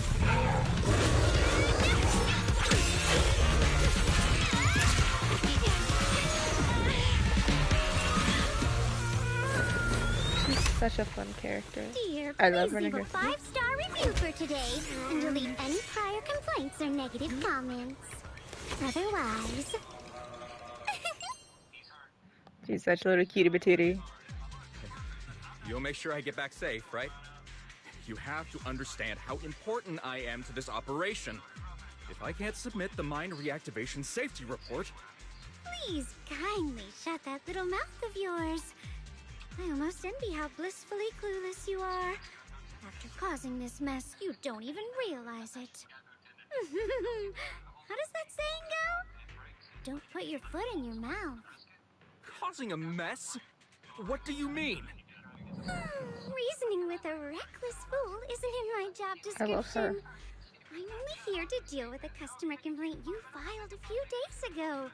She's such a fun character. Dear, I love her. please leave a 5-star review for today and delete any prior complaints or negative comments. Otherwise... She's such a little cutie patootie. You'll make sure I get back safe, right? You have to understand how important I am to this operation. If I can't submit the mine reactivation safety report... Please kindly shut that little mouth of yours. I almost envy how blissfully clueless you are. After causing this mess, you don't even realize it. How does that saying go? Don't put your foot in your mouth. Causing a mess? What do you mean? Reasoning with a reckless fool isn't in my job description. I love her. I'm only here to deal with a customer complaint you filed a few days ago.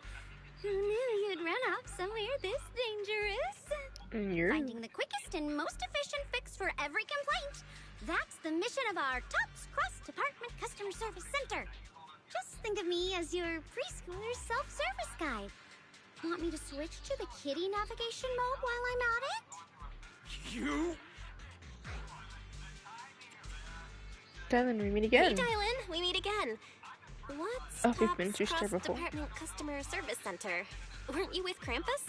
Who knew you'd run off somewhere this dangerous? Finding the quickest and most efficient fix for every complaint. That's the mission of our TOPS cross-department customer service center. Just think of me as your preschooler self-service guide. Want me to switch to the kitty navigation mode while I'm at it? You? Dylan, we meet again. Hey, Dylan, we meet again. What's we've been introduced to her before. Department Customer Service Center? Weren't you with Krampus?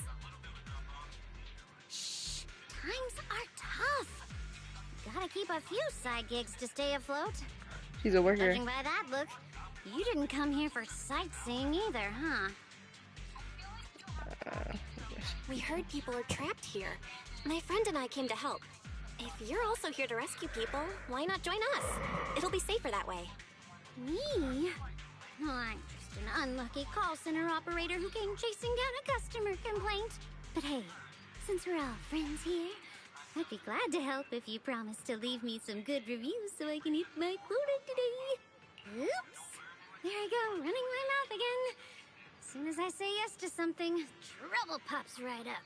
Shh, times are tough. Gotta keep a few side gigs to stay afloat. She's a worker. Judging by that look, you didn't come here for sightseeing either, huh? We heard people are trapped here. My friend and I came to help. If you're also here to rescue people, why not join us? It'll be safer that way. Me? I'm just an unlucky call center operator who came chasing down a customer complaint. But hey, since we're all friends here, I'd be glad to help if you promise to leave me some good reviews so I can eat my quota today. Oops! There I go, running my mouth again. As soon as I say yes to something, trouble pops right up.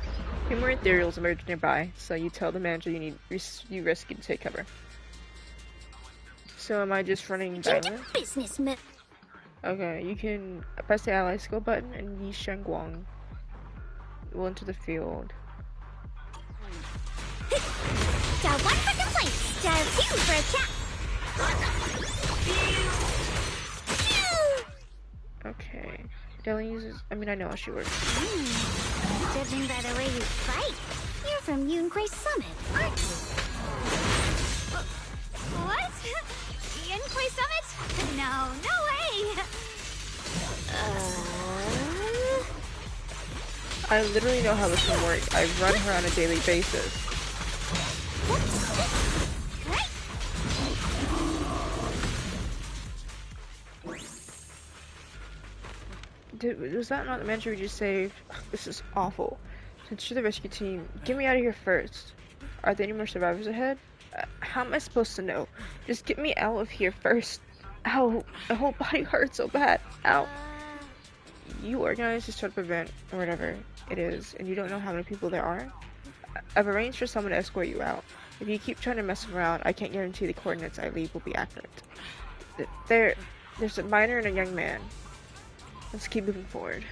A few more ethereals emerge nearby, so you tell the manager you need you rescue to take cover. So am I just running Dylan? Businessman. Okay, you can press the ally skill button and Yi Shengguang will enter the field. Dial 1 for complaints. Dial 2 for a chat. Okay. Dylan uses I know how she works. Judging by the way you fight, you're from Yunquay Summit, aren't you? What? Yunquay Summit? No, no way! I literally know how this can work. I run her on a daily basis. Was that not the manager we just saved? This is awful. Since you're the rescue team, get me out of here first. Are there any more survivors ahead? How am I supposed to know? Just get me out of here first. Ow, my whole body hurts so bad. Ow. You organized this sort of event, or whatever it is, and you don't know how many people there are? I've arranged for someone to escort you out. If you keep trying to mess around, I can't guarantee the coordinates I leave will be accurate. There's a minor and a young man. Let's keep moving forward.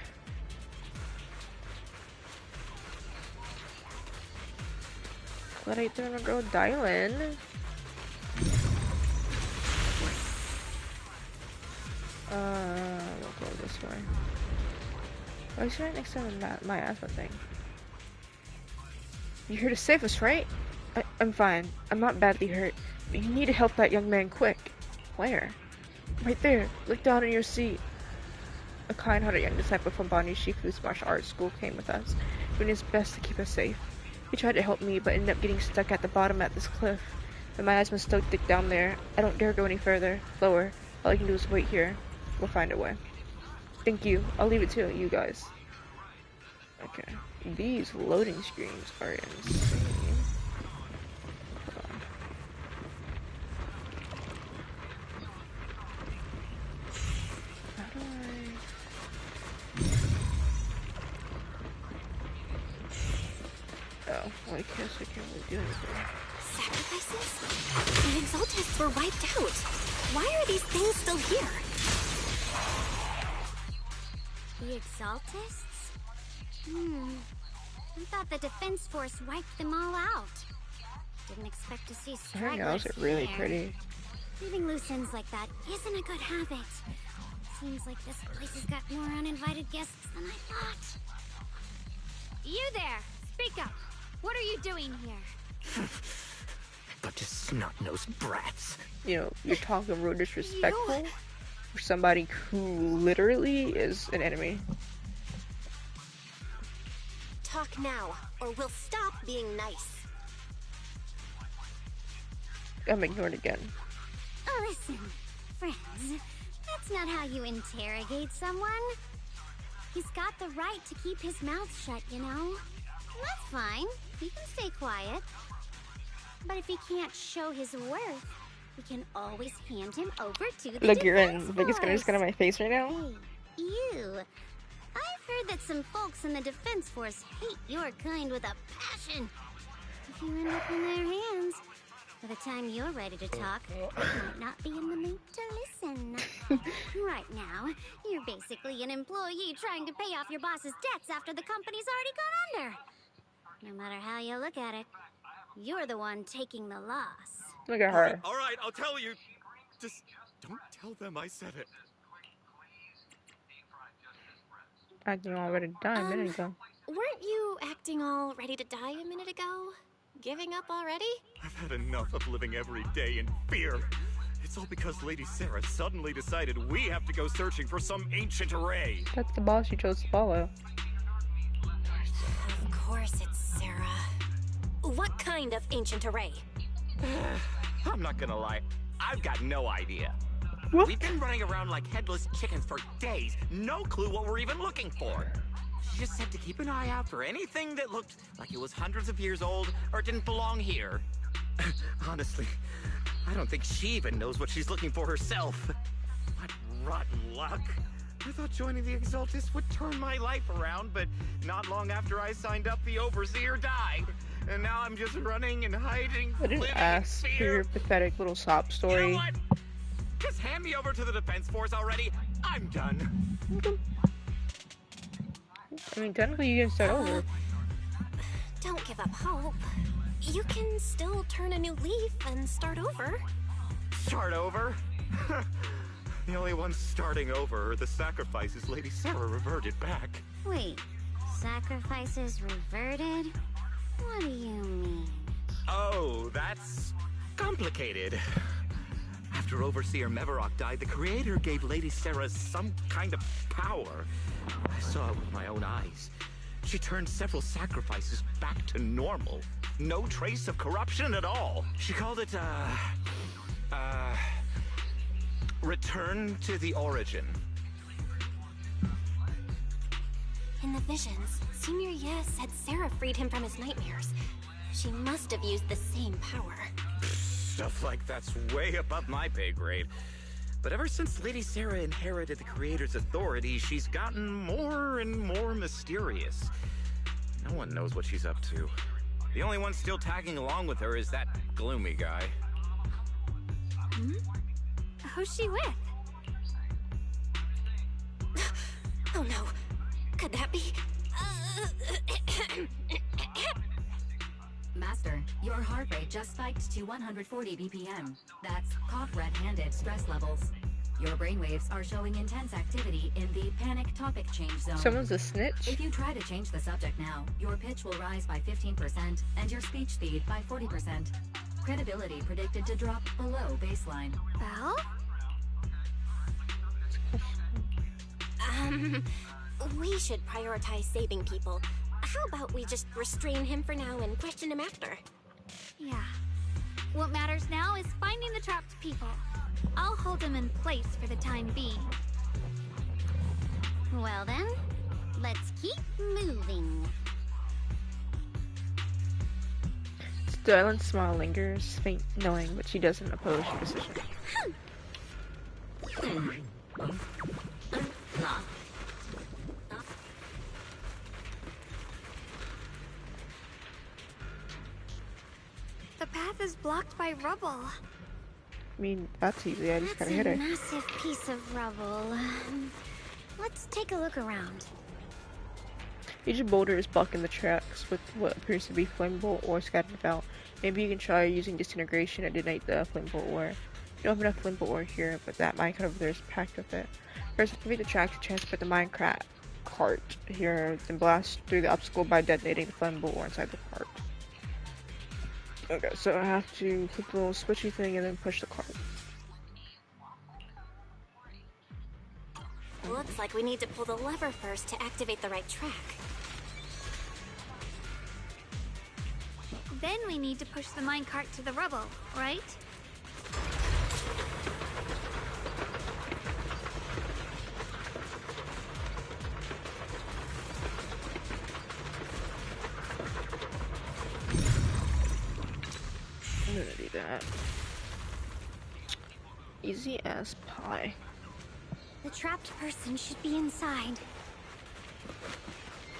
Glad I threw my girl Dylan. We'll go this way. Oh, he's right next to my asthma thing. You're here to save us, right? I'm fine. I'm not badly hurt. But you need to help that young man quick. Where? Right there. Look down in your seat. A kind-hearted young disciple from Bonnie Shifu's martial arts school came with us, doing his best to keep us safe. He tried to help me, but ended up getting stuck at the bottom at this cliff. But my asthma's so thick down there, I don't dare go any further. Lower. All I can do is wait here. We'll find a way. Thank you. I'll leave it to you guys. Okay. These loading screens are insane. Hold on. How do I... Oh, well, I guess I can't really do anything. Sacrifices? The Exaltists were wiped out. Why are these things still here? The Exaltists? I thought the defense force wiped them all out. Didn't expect to see stragglers. Her nails are really pretty. Leaving loose ends like that isn't a good habit. Seems like this place has got more uninvited guests than I thought. You there! Speak up! What are you doing here? Bunch of snot-nosed brats. You know, you're talking real disrespectful for somebody who literally is an enemy. Talk now, or we'll stop being nice. I'm ignored again. Oh, listen, friends. That's not how you interrogate someone. He's got the right to keep his mouth shut, you know? That's fine. He can stay quiet. But if he can't show his worth, we can always hand him over to the Look, you're in. defense The biggest gonna force. just get on my face right now. Hey, you. I've heard that some folks in the defense force hate your kind with a passion. If you end up in their hands, by the time you're ready to talk, you might not be in the mood to listen. Right now, you're basically an employee trying to pay off your boss's debts after the company's already gone under. No matter how you look at it, you're the one taking the loss. Look at her. All right, I'll tell you. Just don't tell them I said it. Acting all ready to die a minute ago. Weren't you acting all ready to die a minute ago? Giving up already? I've had enough of living every day in fear. It's all because Lady Sarah suddenly decided we have to go searching for some ancient array. That's the boss you chose to follow. Of course it's Sarah. What kind of ancient array? I'm not gonna lie, I've got no idea. What? We've been running around like headless chickens for days, no clue what we're even looking for. She just said to keep an eye out for anything that looked like it was hundreds of years old or didn't belong here. Honestly, I don't think she even knows what she's looking for herself. What rotten luck. I thought joining the Exaltists would turn my life around, but not long after I signed up, the Overseer died. And now I'm just running and hiding, I didn't living ask in for fear. your pathetic little sob You story. know what? Just hand me over to the defense force already. I'm done. I mean, technically you can start over. Don't give up hope. You can still turn a new leaf and start over. Start over? The only ones starting over are the sacrifices Lady Sarah reverted back. Wait, sacrifices reverted? What do you mean? Oh, that's complicated. After Overseer Mevarok died, the Creator gave Lady Sarah some kind of power. I saw it with my own eyes. She turned several sacrifices back to normal. No trace of corruption at all. She called it, return to the origin. In the visions, Senior Yes said Sarah freed him from his nightmares. She must have used the same power. Stuff like that's way above my pay grade. But ever since Lady Sarah inherited the Creator's authority, she's gotten more and more mysterious. No one knows what she's up to. The only one still tagging along with her is that gloomy guy. Hmm? Who's she with? Oh no. Could that be? Master, your heart rate just spiked to 140 BPM. That's caught red-handed stress levels. Your brainwaves are showing intense activity in the panic topic change zone. Someone's a snitch? If you try to change the subject now, your pitch will rise by 15% and your speech speed by 40%. Credibility predicted to drop below baseline. Belle? We should prioritize saving people. How about we just restrain him for now and question him after? Yeah. What matters now is finding the trapped people. I'll hold them in place for the time being. Well then, let's keep moving. Dylan's smile lingers, faint knowing, but she doesn't oppose your decision. The path is blocked by rubble. I mean, that's easy. I just gotta hit her. That's a massive piece of rubble. Let's take a look around. Each boulder is blocking the tracks with what appears to be flammable ore scattered about. Maybe you can try using disintegration to detonate the flammable ore. You don't have enough flammable ore here, but that minecart over there is packed with it. First, activate the tracks to transport the minecart here, then blast through the obstacle by detonating the flammable ore inside the cart. Okay, so I have to click the little switchy thing and then push the cart. Looks like we need to pull the lever first to activate the right track. Then we need to push the minecart to the rubble, right? I'm gonna do that. Easy as pie. The trapped person should be inside.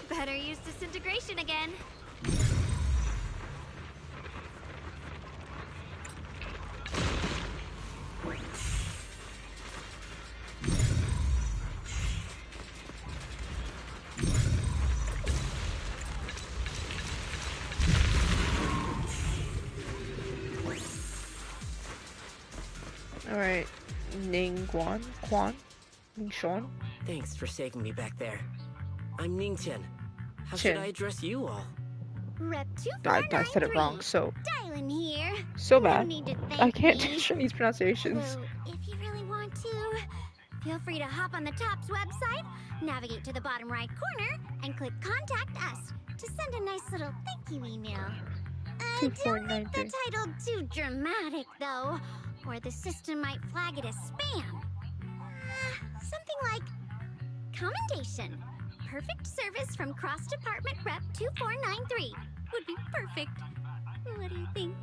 Better use disintegration again. Alright, Quan? Ning Sean? Thanks for saving me back there. I'm Ning Chen. How Chen. should I address you all? Rep I said it wrong, 2493. so Dylan here. so No bad. need to thank I can't me. do Chinese pronunciations. Although, if you really want to, feel free to hop on the TOPS website, navigate to the bottom right corner, and click Contact Us to send a nice little thank you email. Don't make the 2493. title too dramatic, though, or the system might flag it as spam. Something like Commendation. Perfect service from Cross Department Rep 2493 would be perfect. What do you think?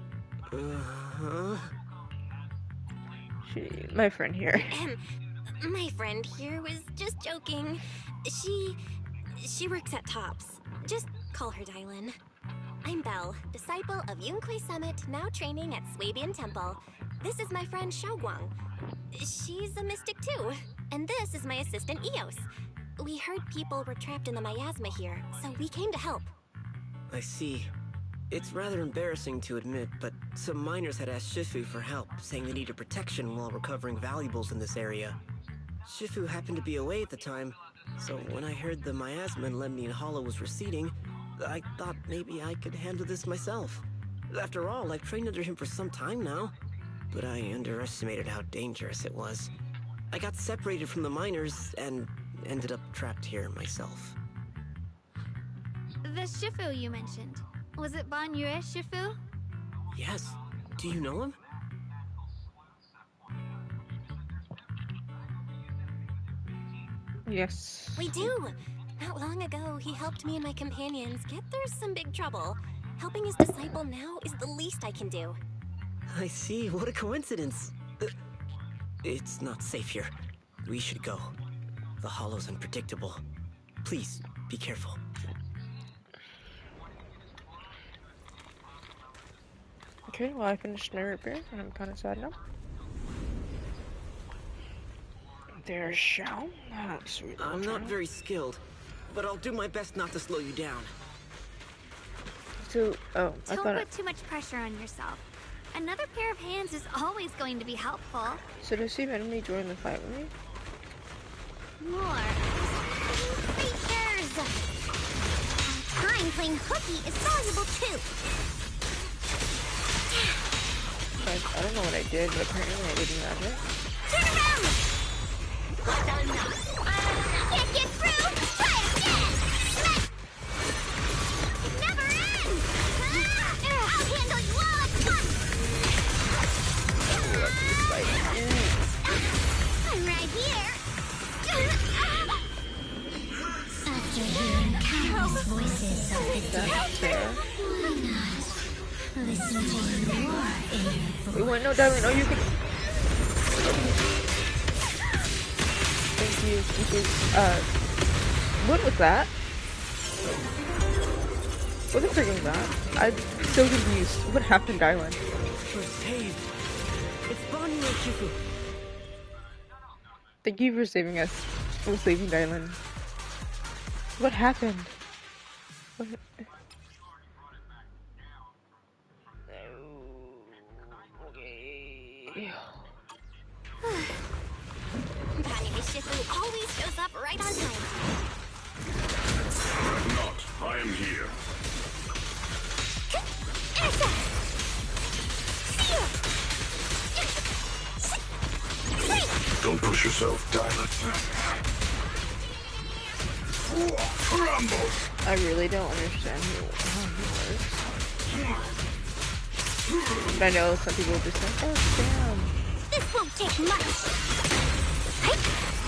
My friend here. My friend here was just joking. She works at TOPS. Just call her Dylan. I'm Belle, disciple of Yunquei Summit, now training at Swabian Temple. This is my friend Xiaoguang. She's a mystic too. And this is my assistant Eos. We heard people were trapped in the miasma here, so we came to help. I see. It's rather embarrassing to admit, but some miners had asked Shifu for help, saying they needed protection while recovering valuables in this area. Shifu happened to be away at the time, so when I heard the miasma and Lemnian Hollow was receding, I thought maybe I could handle this myself. After all, I've trained under him for some time now. But I underestimated how dangerous it was. I got separated from the miners and ended up trapped here myself. The Shifu you mentioned. Was it Banyue Shifu? Yes. Do you know him? Yes. We do! Not long ago, he helped me and my companions get through some big trouble. Helping his disciple now is the least I can do. I see. What a coincidence. It's not safe here. We should go. The hollow's unpredictable. Please, be careful. Okay, well I finished my repair and I'm kind of sad now. There's Xiao. Sweet. I'm not very skilled, but I'll do my best not to slow you down. So, oh, I Don't thought put too much pressure on yourself. Another pair of hands is always going to be helpful. So does the enemy join the fight with me? More creatures! Time playing hooky is valuable too. Guys, I don't know what I did, but apparently I didn't magic. Turn around! Can't get through! Try again! It never ends! I'll handle you all at once! I'm right here! After hearing countless voices of the dead, why not listen to your inner voice? We want no diamond. Oh, you can. Thank you. What was that? What the frick was that? I'm so confused. What happened, Dylan? We're saved. It's Bonnie and Shifu. Thank you for saving us. For saving Dylan. What happened? What? Okay. Banyue Shifu always shows up right on time. Not. I am here. Don't push yourself, Dylan. Crumble! I really don't understand how he works. But I know some people just like, oh damn. This won't take much!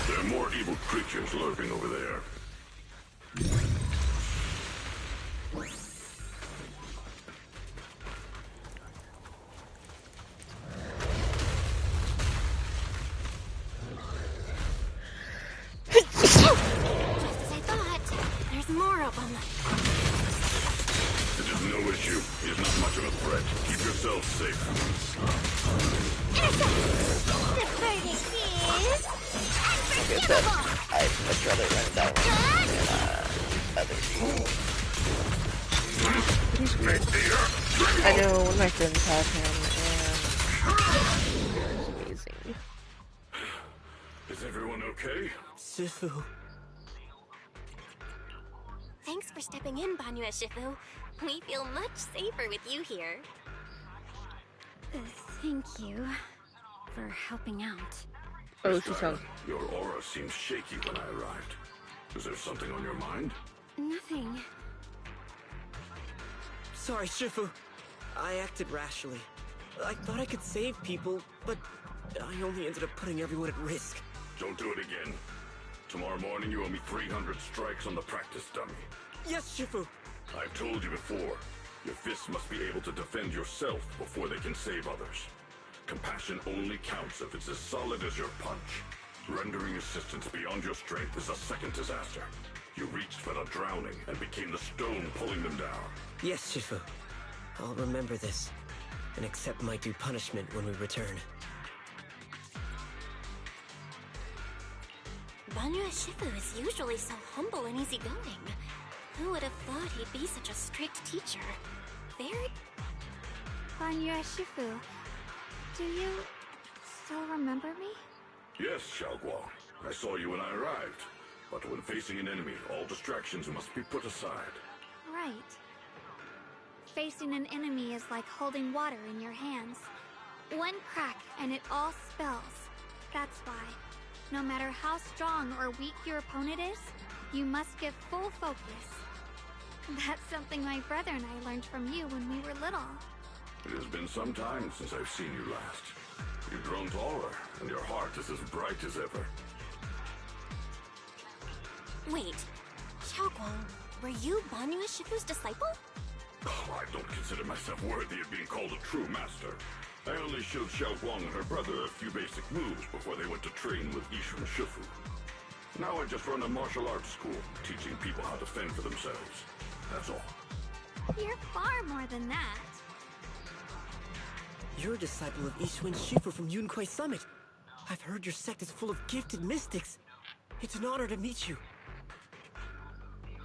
There are more evil creatures lurking over there. Just as I thought. There's more of them. It is no issue. He is not much of a threat. Keep yourself safe. The verdict is... unforgivable! I'd much rather run down than other people. He's weird. I know one of my friends have him, and it's amazing. Is everyone okay? Shifu. Thanks for stepping in, Banyue Shifu. We feel much safer with you here. Thank you for helping out. Oh, she sounds... Your aura seemed shaky when I arrived. Is there something on your mind? Nothing. Sorry, Shifu. I acted rashly. I thought I could save people, but I only ended up putting everyone at risk. Don't do it again. Tomorrow morning you owe me 300 strikes on the practice dummy. Yes, Shifu. I've told you before, your fists must be able to defend yourself before they can save others. Compassion only counts if it's as solid as your punch. Rendering assistance beyond your strength is a second disaster. You reached for the drowning and became the stone pulling them down. Yes, Shifu. I'll remember this and accept my due punishment when we return. Banyue Shifu is usually so humble and easygoing. Who would have thought he'd be such a strict teacher? Very... Banyue Shifu, do you still remember me? Yes, Xiaoguang. I saw you when I arrived. But when facing an enemy, all distractions must be put aside. right. Facing an enemy is like holding water in your hands. One crack and it all spills. That's why, no matter how strong or weak your opponent is, you must give full focus. That's something my brother and I learned from you when we were little. It has been some time since I've seen you last. You've grown taller, and your heart is as bright as ever. Wait, Xiaoguang, were you Banyu Shifu's disciple? Oh, I don't consider myself worthy of being called a true master. I only showed Xiao Guang and her brother a few basic moves before they went to train with Yishun Shifu. Now I just run a martial arts school, teaching people how to fend for themselves. That's all. You're far more than that. You're a disciple of Yishun Shifu from Yunquai Summit. I've heard your sect is full of gifted mystics. It's an honor to meet you.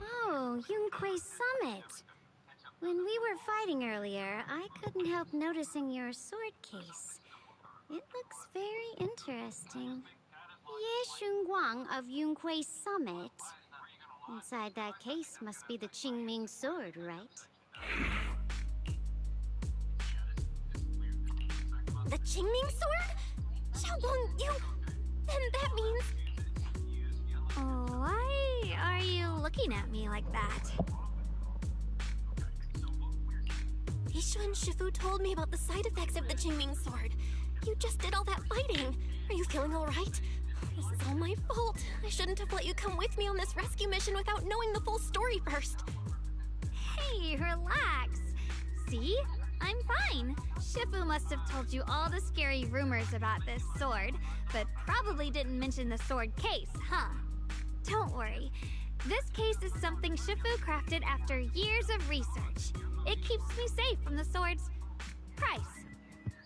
Oh, Yunquai Summit. When we were fighting earlier, I couldn't help noticing your sword case. It looks very interesting. Ye Shunguang of Yunquai Summit. Inside that case must be the Qingming sword, right? The Qingming sword? Xiaoguang, you... Then that means... Why are you looking at me like that? Yishun Shifu told me about the side effects of the Qingming sword. You just did all that fighting. Are you feeling alright? This is all my fault. I shouldn't have let you come with me on this rescue mission without knowing the full story first. Hey, relax. See? I'm fine. Shifu must have told you all the scary rumors about this sword, but probably didn't mention the sword case, huh? Don't worry. This case is something Shifu crafted after years of research. It keeps me safe from the sword's price.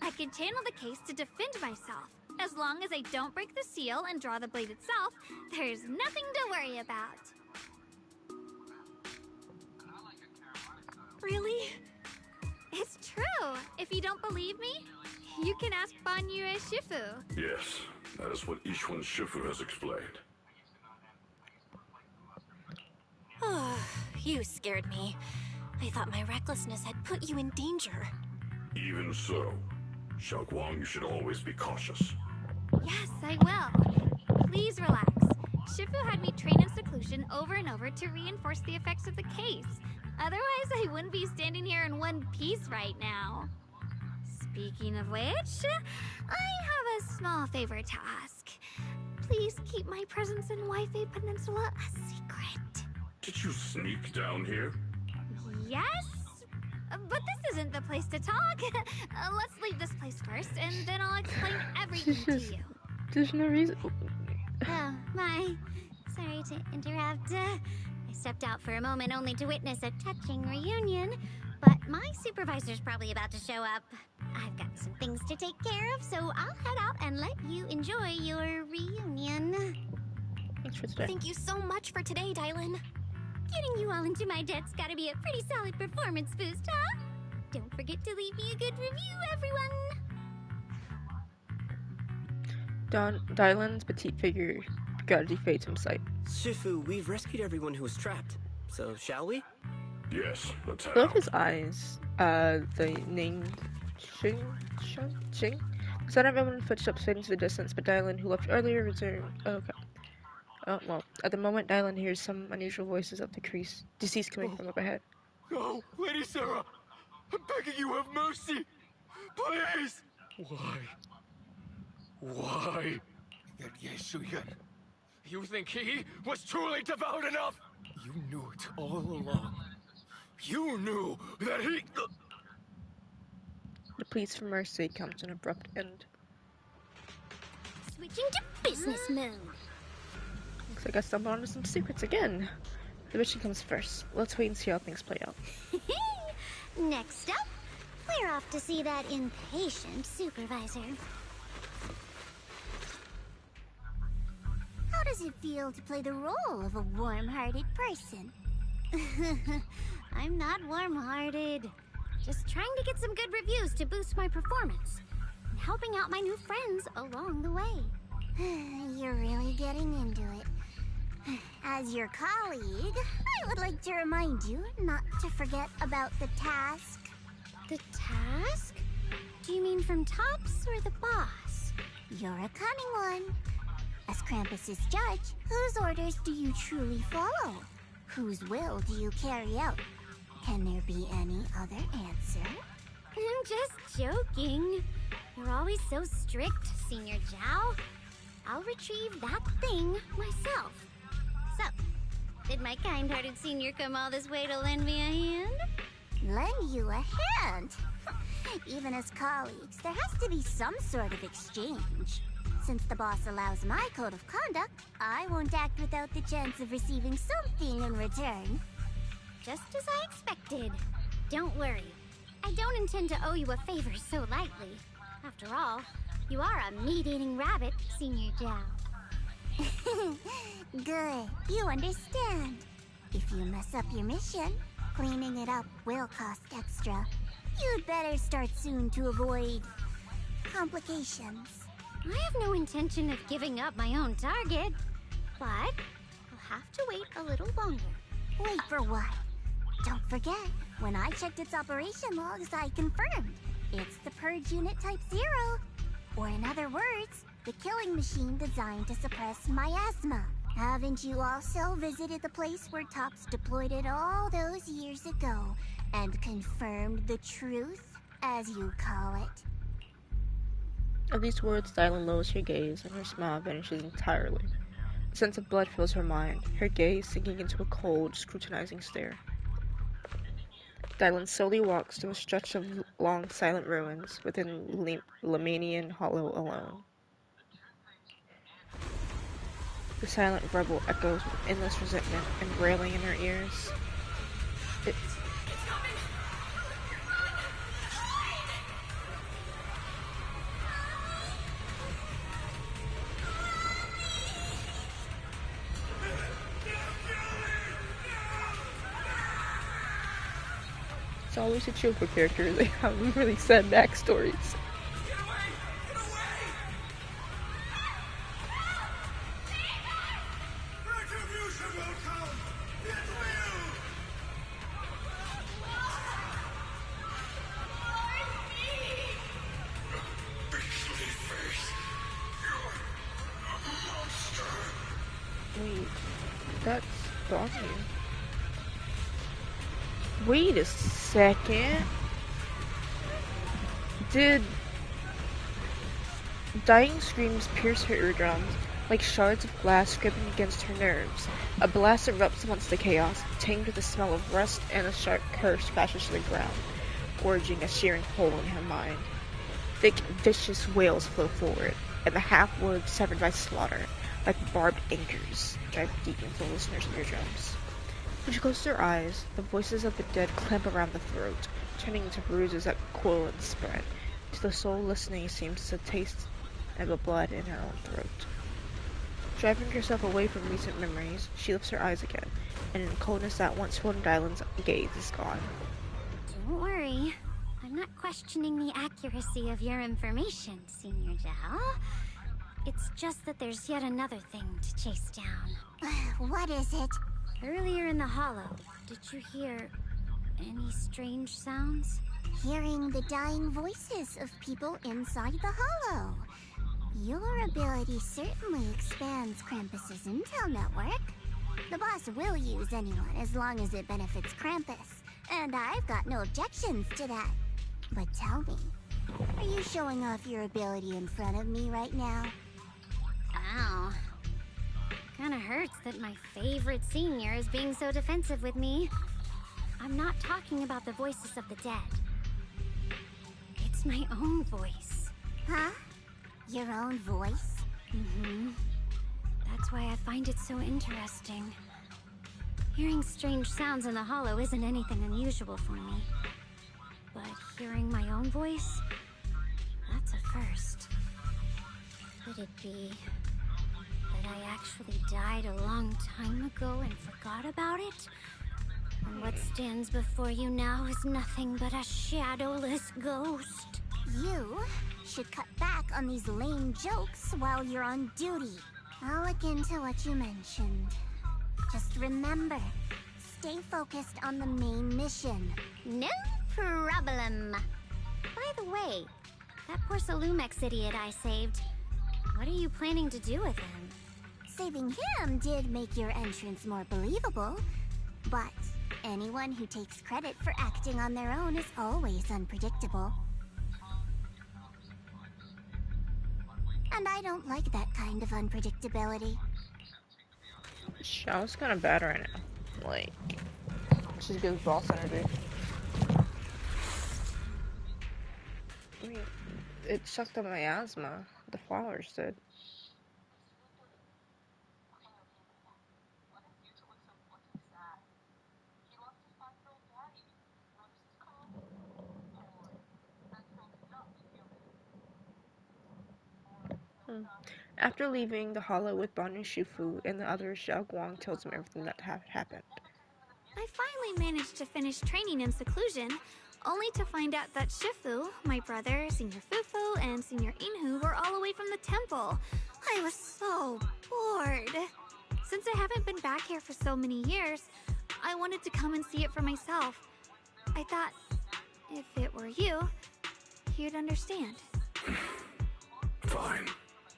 I can channel the case to defend myself. As long as I don't break the seal and draw the blade itself, there's nothing to worry about. Really? It's true. If you don't believe me, you can ask Banyu Shifu. Yes, that is what Yishun Shifu has explained. Oh, you scared me. I thought my recklessness had put you in danger. Even so, Xiao Guang, you should always be cautious. Yes, I will. Please relax. Shifu had me train in seclusion over and over to reinforce the effects of the case. Otherwise, I wouldn't be standing here in one piece right now. Speaking of which, I have a small favor to ask. Please keep my presence in Waifei Peninsula a secret. Did you sneak down here? Yes? But this isn't the place to talk. Let's leave this place first, and then I'll explain everything to you. There's no reason. Oh, my. Sorry to interrupt. I stepped out for a moment only to witness a touching reunion, but my supervisor's probably about to show up. I've got some things to take care of, so I'll head out and let you enjoy your reunion. Thanks for today. Thank you so much for today, Dylan. Getting you all into my debt's gotta be a pretty solid performance boost, huh? Don't forget to leave me a good review, everyone! Dylan's petite figure gradually fades from sight. Shifu, we've rescued everyone who was trapped. So, shall we? Yes, let's head I love out. his eyes. The name Xing? Sudden everyone footsteps fade into the distance, but Dylan, who left earlier, resumed. Oh, okay. Oh, well, at the moment, Dylan hears some unusual voices of the deceased coming from up ahead. No, Lady Sarah! I'm begging you, have mercy! Please! Why? Why? That Yeshuyan. You think he was truly devout enough? You knew it all along. You knew that he... The pleas for mercy comes to an abrupt end. Switching to business mode. Looks like I stumbled onto some secrets again. The mission comes first. Let's wait and see how things play out. Next up, we're off to see that impatient supervisor. How does it feel to play the role of a warm-hearted person? I'm not warm-hearted. Just trying to get some good reviews to boost my performance. And helping out my new friends along the way. You're really getting into it. as your colleague, I would like to remind you not to forget about the task. The task? Do you mean from Tops or the boss? You're a cunning one. As Krampus's judge, whose orders do you truly follow? Whose will do you carry out? Can there be any other answer? I'm just joking. You're always so strict, Senior Zhao. I'll retrieve that thing myself. So, did my kind-hearted senior come all this way to lend me a hand? Lend you a hand? Even as colleagues, there has to be some sort of exchange. Since the boss allows my code of conduct, I won't act without the chance of receiving something in return. Just as I expected. Don't worry. I don't intend to owe you a favor so lightly. After all, you are a meat-eating rabbit, Senior Zhao. Good, you understand. If you mess up your mission, cleaning it up will cost extra. You'd better start soon to avoid complications. I have no intention of giving up my own target, but I'll have to wait a little longer. Wait for what? Don't forget, when I checked its operation logs, I confirmed. It's the Purge Unit Type 0. Or in other words, the killing machine designed to suppress miasma. Haven't you also visited the place where Tops deployed it all those years ago and confirmed the truth, as you call it? At these words, Dylan lowers her gaze, and her smile vanishes entirely. A sense of blood fills her mind, her gaze sinking into a cold, scrutinizing stare. Dylan slowly walks to a stretch of long, silent ruins within Lemanian Hollow alone. The silent rubble echoes with endless resentment and railing in her ears. It's always a chill for characters. They have really sad backstories. Wait, that's Bonnie. Wait a second. Did dying screams pierce her eardrums like shards of glass scraping against her nerves? A blast erupts amongst the chaos, tinged with the smell of rust, and a sharp curse crashes to the ground, gorging a searing hole in her mind. Thick, vicious wails flow forward, and the half-words severed by slaughter, like barbed anchors, drive deep into the listener's eardrums. When she closes her eyes, the voices of the dead clamp around the throat, turning into bruises that coil and spread, till the soul listening seems to taste the blood in her own throat. Driving herself away from recent memories, she lifts her eyes again, and in the coldness that once filled Dylan's gaze is gone. Don't worry. I'm not questioning the accuracy of your information, Senior Zhao. It's just that there's yet another thing to chase down. What is it? Earlier in the hollow, did you hear any strange sounds? Hearing the dying voices of people inside the hollow. Your ability certainly expands Krampus's intel network. The boss will use anyone as long as it benefits Krampus, and I've got no objections to that. But tell me, are you showing off your ability in front of me right now? Ow. Kinda hurts that my favorite senior is being so defensive with me. I'm not talking about the voices of the dead. It's my own voice. Huh? Your own voice? Mm-hmm. That's why I find it so interesting. Hearing strange sounds in the hollow isn't anything unusual for me. But hearing my own voice, that's a first. Could it be that I actually died a long time ago and forgot about it? And what stands before you now is nothing but a shadowless ghost. You should cut back on these lame jokes while you're on duty. I'll look into what you mentioned. Just remember, stay focused on the main mission. No problem. By the way, that poor Salumex idiot I saved, what are you planning to do with him? Saving him did make your entrance more believable, but anyone who takes credit for acting on their own is always unpredictable. And I don't like that kind of unpredictability. Xiao's kind of bad right now. Like, she's good boss energy. I mean, it sucked up my asthma. The flowers did. After leaving the hollow with Ban and Shifu and the others, Xiao Guang tells him everything that happened. I finally managed to finish training in seclusion, only to find out that Shifu, my brother, Senior Fufu, and Senior Inhu were all away from the temple. I was so bored. Since I haven't been back here for so many years, I wanted to come and see it for myself. I thought, if it were you, you'd understand. Fine.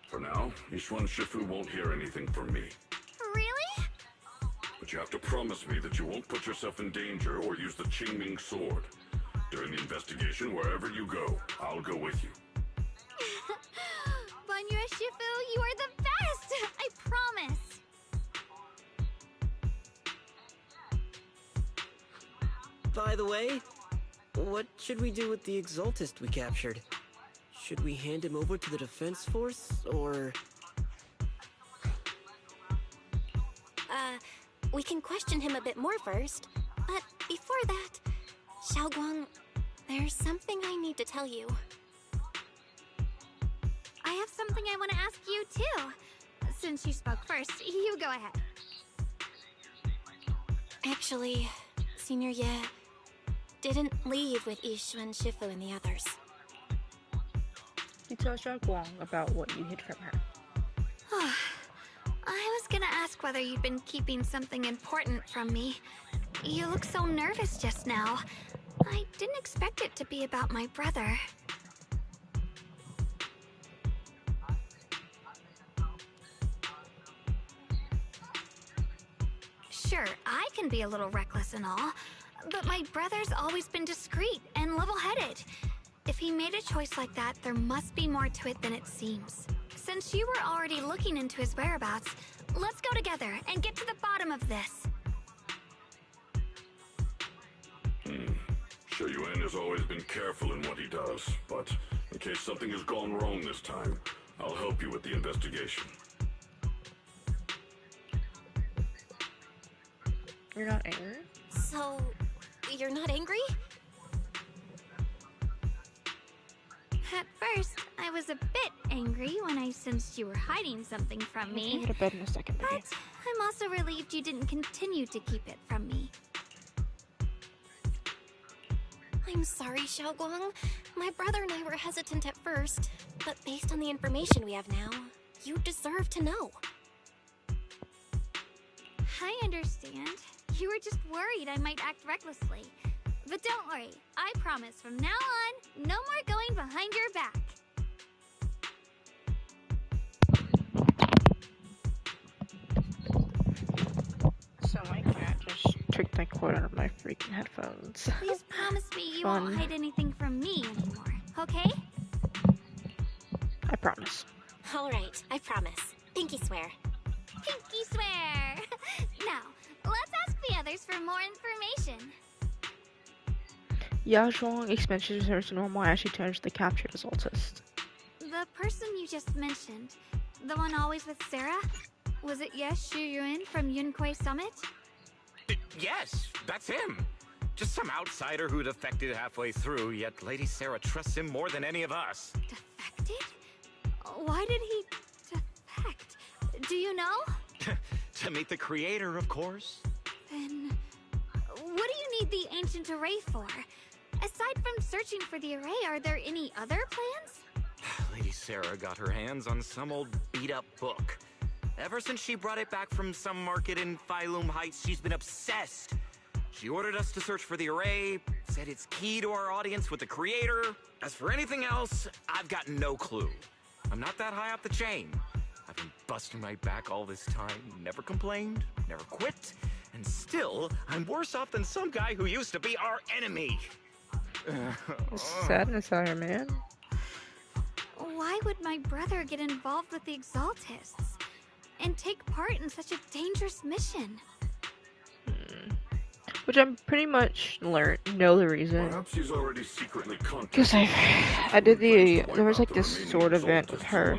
For now, Yishuan Shifu won't hear anything from me. Really? But you have to promise me that you won't put yourself in danger or use the Qingming sword. During the investigation, wherever you go, I'll go with you. Banyue Shifu, you are the best! I promise! By the way, what should we do with the Exaltist we captured? Should we hand him over to the defense force, or...? We can question him a bit more first. But before that, Xiao Guang, there's something I need to tell you. I have something I want to ask you, too. Since you spoke first, you go ahead. Actually, Senior Ye didn't leave with Yishuan Shifu and the others. You tell Xiao Guang about what you hid from her. I was gonna ask whether you'd been keeping something important from me. You look so nervous just now. I didn't expect it to be about my brother. Sure, I can be a little reckless and all, but my brother's always been discreet and level-headed. If he made a choice like that, there must be more to it than it seems. Since you were already looking into his whereabouts, let's go together and get to the bottom of this. Shu Yuan has always been careful in what he does, but in case something has gone wrong this time, I'll help you with the investigation. You're not angry? So, you're not angry? At first, I was a bit angry when I sensed you were hiding something from me. I'll go to bed in a second, baby. But I'm also relieved you didn't continue to keep it from me. I'm sorry, Xiao Guang. My brother and I were hesitant at first, but based on the information we have now, you deserve to know. I understand. You were just worried I might act recklessly. But don't worry, I promise from now on, no more going behind your back. So my cat just took my cord out of my freaking headphones. Please promise me you Fun. won't hide anything from me anymore, okay? I promise. All right, I promise. Pinky swear. Pinky swear! Now, let's ask the others for more information. Yazhuang expenses returns to normal as she turns to the captured Exaltist. The person you just mentioned, the one always with Sarah? Was it Shu Yuan from Yunquei Summit? Yes, that's him. Just some outsider who defected halfway through, yet Lady Sarah trusts him more than any of us. Defected? Why did he defect? Do you know? To meet the creator, of course. Then, what do you need the ancient array for? Aside from searching for the array, are there any other plans? Lady Sarah got her hands on some old beat-up book. Ever since she brought it back from some market in Phylum Heights, she's been obsessed. She ordered us to search for the array, said it's key to our audience with the creator. As for anything else, I've got no clue. I'm not that high up the chain. I've been busting my back all this time, never complained, never quit, and still, I'm worse off than some guy who used to be our enemy. Sadness on her, man. Why would my brother get involved with the Exaltists and take part in such a dangerous mission? Which I'm pretty much know the reason. Perhaps he's already secretly Because I did there was like this sword event with her,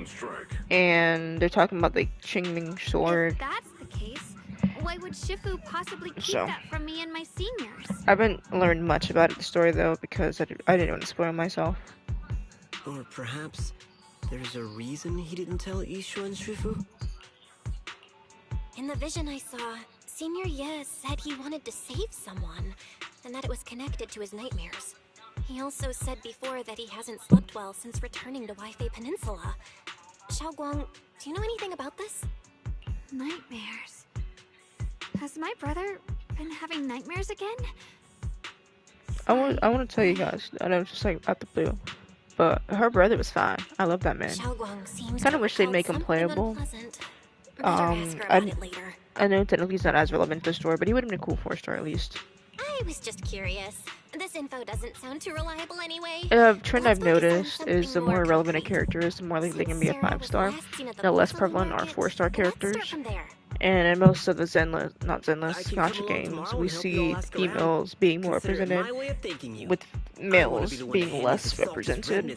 and they're talking about the Qingming sword. If that's the case, why would Shifu possibly keep that from me and my seniors? I haven't learned much about the story though, because I didn't want to spoil myself. Or perhaps there's a reason he didn't tell Ishu and Shifu? In the vision I saw, Senior Ye said he wanted to save someone, and that it was connected to his nightmares. He also said before that he hasn't slept well since returning to Waifei Peninsula. Xiaoguang, do you know anything about this? Nightmares. Has my brother been having nightmares again? I want to tell you guys, I know it's just like out the blue, but her brother was fine. I love that man. Kind of wish they'd make him playable. I know technically he's not as relevant to the story, but he would have been a cool 4-star at least. I was just curious. This info doesn't sound too reliable anyway. A trend I've noticed is the more relevant a character is, the more likely they can be a 5-star. The less prevalent are 4-star characters. And in most of the gacha games, we see females being more represented, with males being less represented.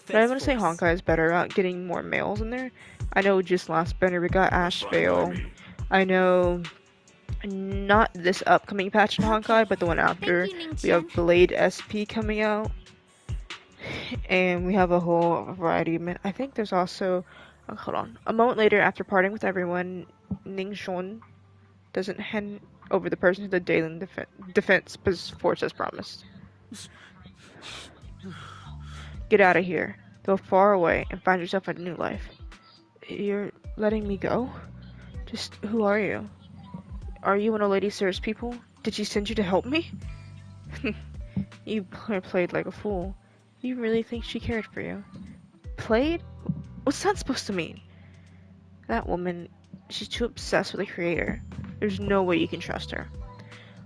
But I want to say Honkai is better at getting more males in there. I know just last banner we got Ash Vale. I know not this upcoming patch in Honkai, but the one after. We have Blade SP coming out. And we have a whole variety of I think there's also... Oh, hold on. A moment later, after parting with everyone, Ning Shun doesn't hand over the person to the Dalen defense force as promised. Get out of here. Go far away and find yourself a new life. You're letting me go? Just who are you? Are you one of Lady Sarah's people? Did she send you to help me? You played like a fool. You really think she cared for you? Played? What's that supposed to mean? That woman, she's too obsessed with the creator. There's no way you can trust her.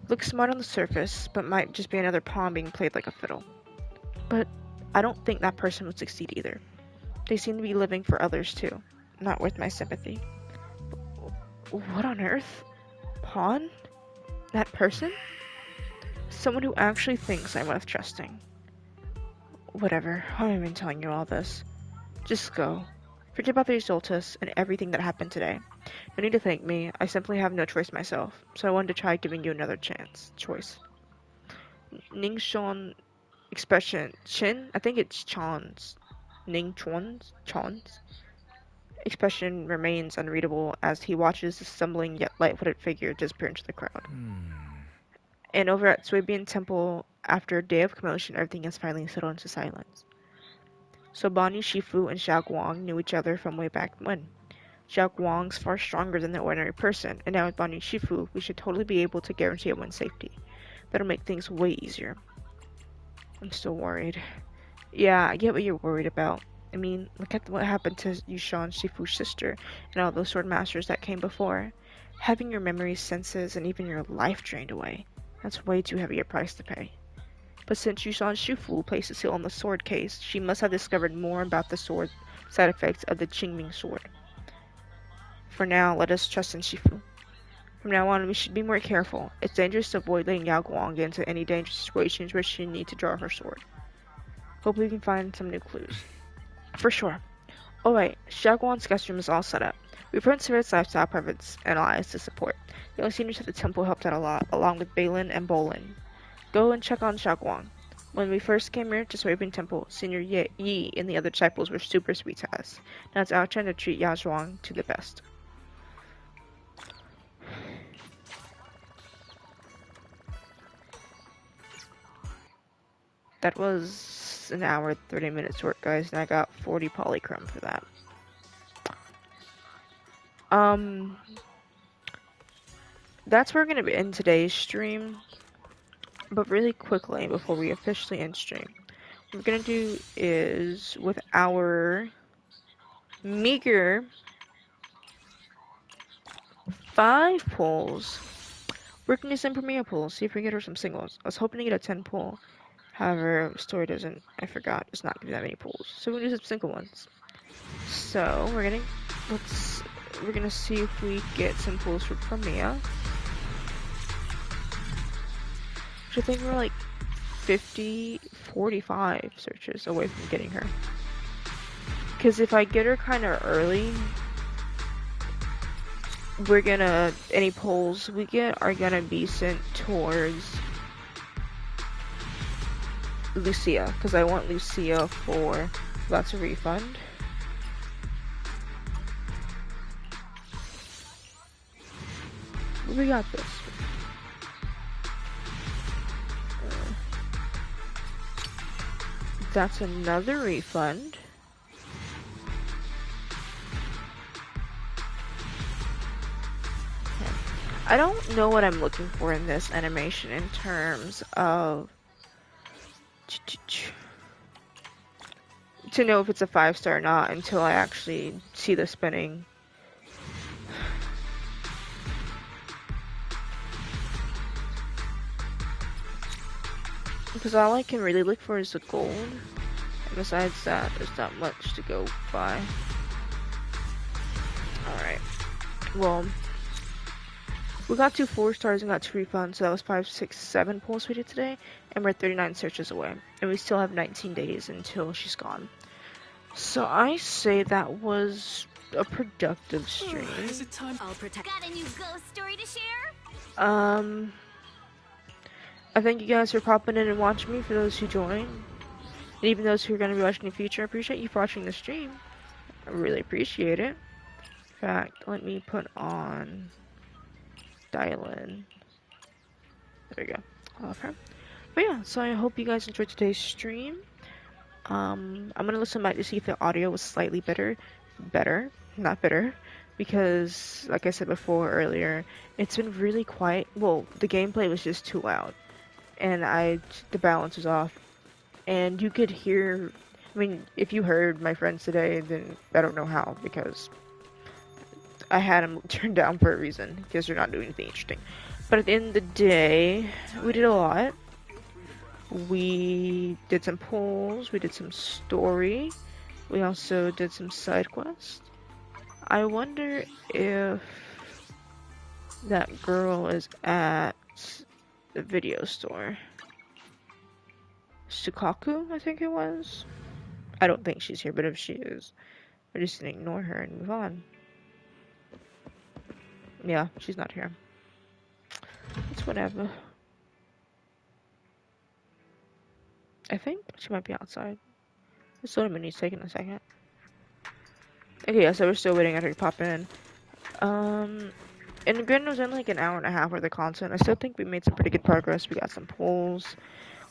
Looks smart on the surface, but might just be another pawn being played like a fiddle. But I don't think that person would succeed either. They seem to be living for others too. Not worth my sympathy. What on earth? Pawn? That person? Someone who actually thinks I'm worth trusting. Whatever, I'm not even telling you all this. Just go. Forget about the Exaltus and everything that happened today. No need to thank me, I simply have no choice myself, so I wanted to try giving you another choice. Ning Shun expression, Chin? I think it's Chan's. Ning Chan's expression remains unreadable as he watches the stumbling yet light-footed figure disappear into the crowd. And over at Suibian Temple, after a day of commotion, everything has finally settled into silence. So Bonnie, Shifu, and Xiaoguang knew each other from way back when. Xiaoguang's far stronger than the ordinary person, and now with Bonnie and Shifu, we should totally be able to guarantee everyone's safety. That'll make things way easier. I'm still worried. Yeah, I get what you're worried about. I mean, look at what happened to Yushan, Shifu's sister, and all those sword masters that came before. Having your memories, senses, and even your life drained away. That's way too heavy a price to pay. But since Yushan Shifu placed a seal on the sword case, she must have discovered more about the sword side effects of the Qingming sword. For now, let us trust in Shifu. From now on, we should be more careful. It's dangerous to avoid letting Yao Guang get into any dangerous situations where she needs to draw her sword. Hope we can find some new clues. For sure. Alright, Xiao Guang's guest room is all set up. We put Spirit's lifestyle privates and allies to support. The only seniors at the temple helped out a lot, along with Balin and Bolin. Go and check on Xiao Guang. When we first came here to Suibian Temple, Senior Yi and the other disciples were super sweet to us. Now it's our turn to treat Yao Zhuang to the best. That was an hour, 30 minutes work, guys, and I got 40 polychrome for that. That's where we're gonna end today's stream. But really quickly, before we officially end stream, what we're gonna do is, with our meager 5 pulls, we're gonna do some Promeia pulls, see if we can get her some singles. I was hoping to get a 10 pull. However, story doesn't, I forgot, it's not gonna be that many pulls. So we're gonna do some single ones. So we're gonna see if we get some pulls for Promeia. Which I think we're like 45 searches away from getting her. Because if I get her kind of early, any polls we get are gonna be sent towards Lucia. Because I want Lucia for lots of refund. We got this. That's another refund. Okay. I don't know what I'm looking for in this animation in terms of to know if it's a 5-star or not until I actually see the spinning. Because all I can really look for is the gold. And besides that, there's not much to go by. Alright. Well, we got 2 4-stars and got 2 refunds, so that was 5, 6, 7 pulls we did today. And we're 39 searches away. And we still have 19 days until she's gone. So I say that was a productive stream. Is it time? I'll protect. Got a new ghost story to share? I thank you guys for popping in and watching me, for those who joined. And even those who are going to be watching in the future, I appreciate you for watching the stream. I really appreciate it. In fact, let me put on dial in. There we go. Okay. But yeah, so I hope you guys enjoyed today's stream. I'm going to listen back to see if the audio was slightly better, not better. Because, like I said before earlier, it's been really quiet. Well, the gameplay was just too loud. And the balance was off. And you could hear, I mean, if you heard my friends today, then I don't know how, because I had them turned down for a reason, because they're not doing anything interesting. But at the end of the day, we did a lot. We did some polls, we did some story, we also did some side quests. I wonder if that girl is at the video store. Sukaku, I think it was. I don't think she's here, but if she is, we're just gonna ignore her and move on. Yeah, she's not here. It's whatever. I think she might be outside. This little mini's taking a second. Okay, yeah, so we're still waiting on her to pop in. And granted, it was only like an hour and a half worth of content. I still think we made some pretty good progress. We got some polls.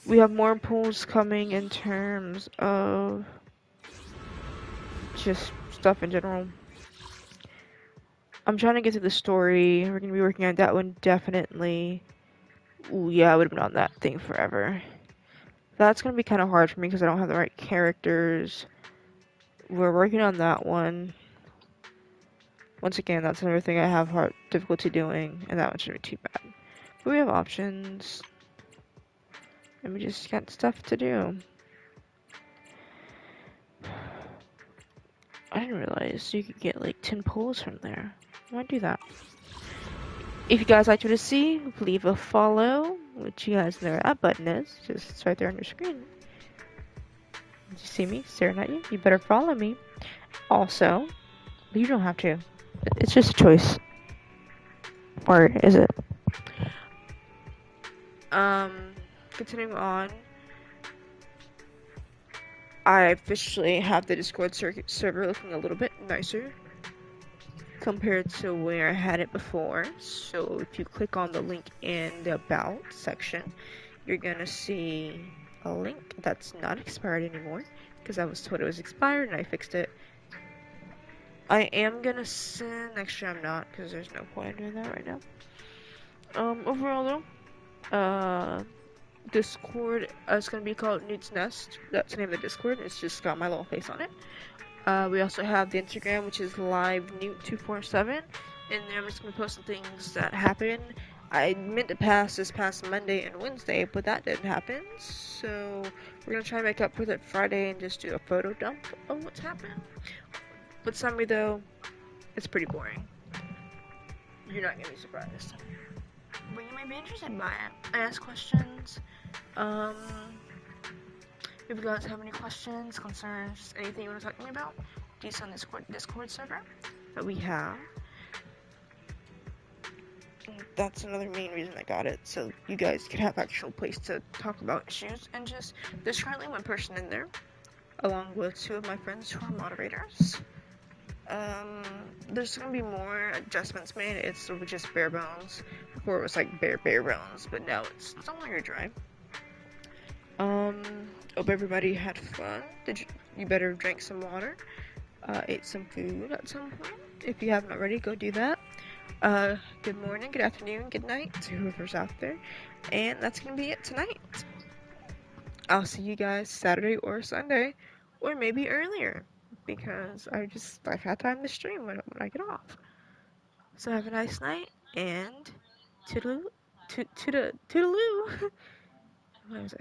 We have more polls coming in terms of just stuff in general. I'm trying to get to the story. We're gonna be working on that one definitely. Ooh, yeah, I would have been on that thing forever. That's gonna be kind of hard for me because I don't have the right characters. We're working on that one. Once again, that's another thing I have hard difficulty doing, and that one shouldn't be too bad. But we have options. And we just got stuff to do. I didn't realize you could get like 10 pulls from there. I might do that. If you guys like what to see, leave a follow, which you guys know where that button is. Just it's right there on your screen. Did you see me staring at you? You better follow me. Also, you don't have to. It's just a choice. Or is it? Continuing on. I officially have the Discord server looking a little bit nicer compared to where I had it before. So if you click on the link in the About section, you're gonna see a link that's not expired anymore, because I was told it was expired and I fixed it. I am gonna send. Actually, I'm not, because there's no point in doing that right now. Overall though, Discord is gonna be called Newt's Nest. That's the name of the Discord. It's just got my little face on it. We also have the Instagram, which is live Newt247, and there I'm just gonna post some things that happen. I meant to pass this past Monday and Wednesday, but that didn't happen. So we're gonna try and make up for that Friday and just do a photo dump of what's happened. But summary though, it's pretty boring. You're not gonna be surprised, but you might be interested by it. I ask questions. If you guys have any questions, concerns, anything you want to talk to me about, do so on this Discord server that we have. And that's another main reason I got it, so you guys could have actual place to talk about issues. And just, there's currently one person in there, along with 2 of my friends who are moderators. There's gonna be more adjustments made. It's sort of just bare bones. Before it was like bare bones, but now it's no longer dry. Hope everybody had fun. You better drink some water, ate some food at some point. If you haven't already, go do that. Good morning, good afternoon, good night to whoever's out there. And that's gonna be it tonight. I'll see you guys Saturday or Sunday, or maybe earlier, because I've had time to stream when I get off. So have a nice night, and toodaloo. What was I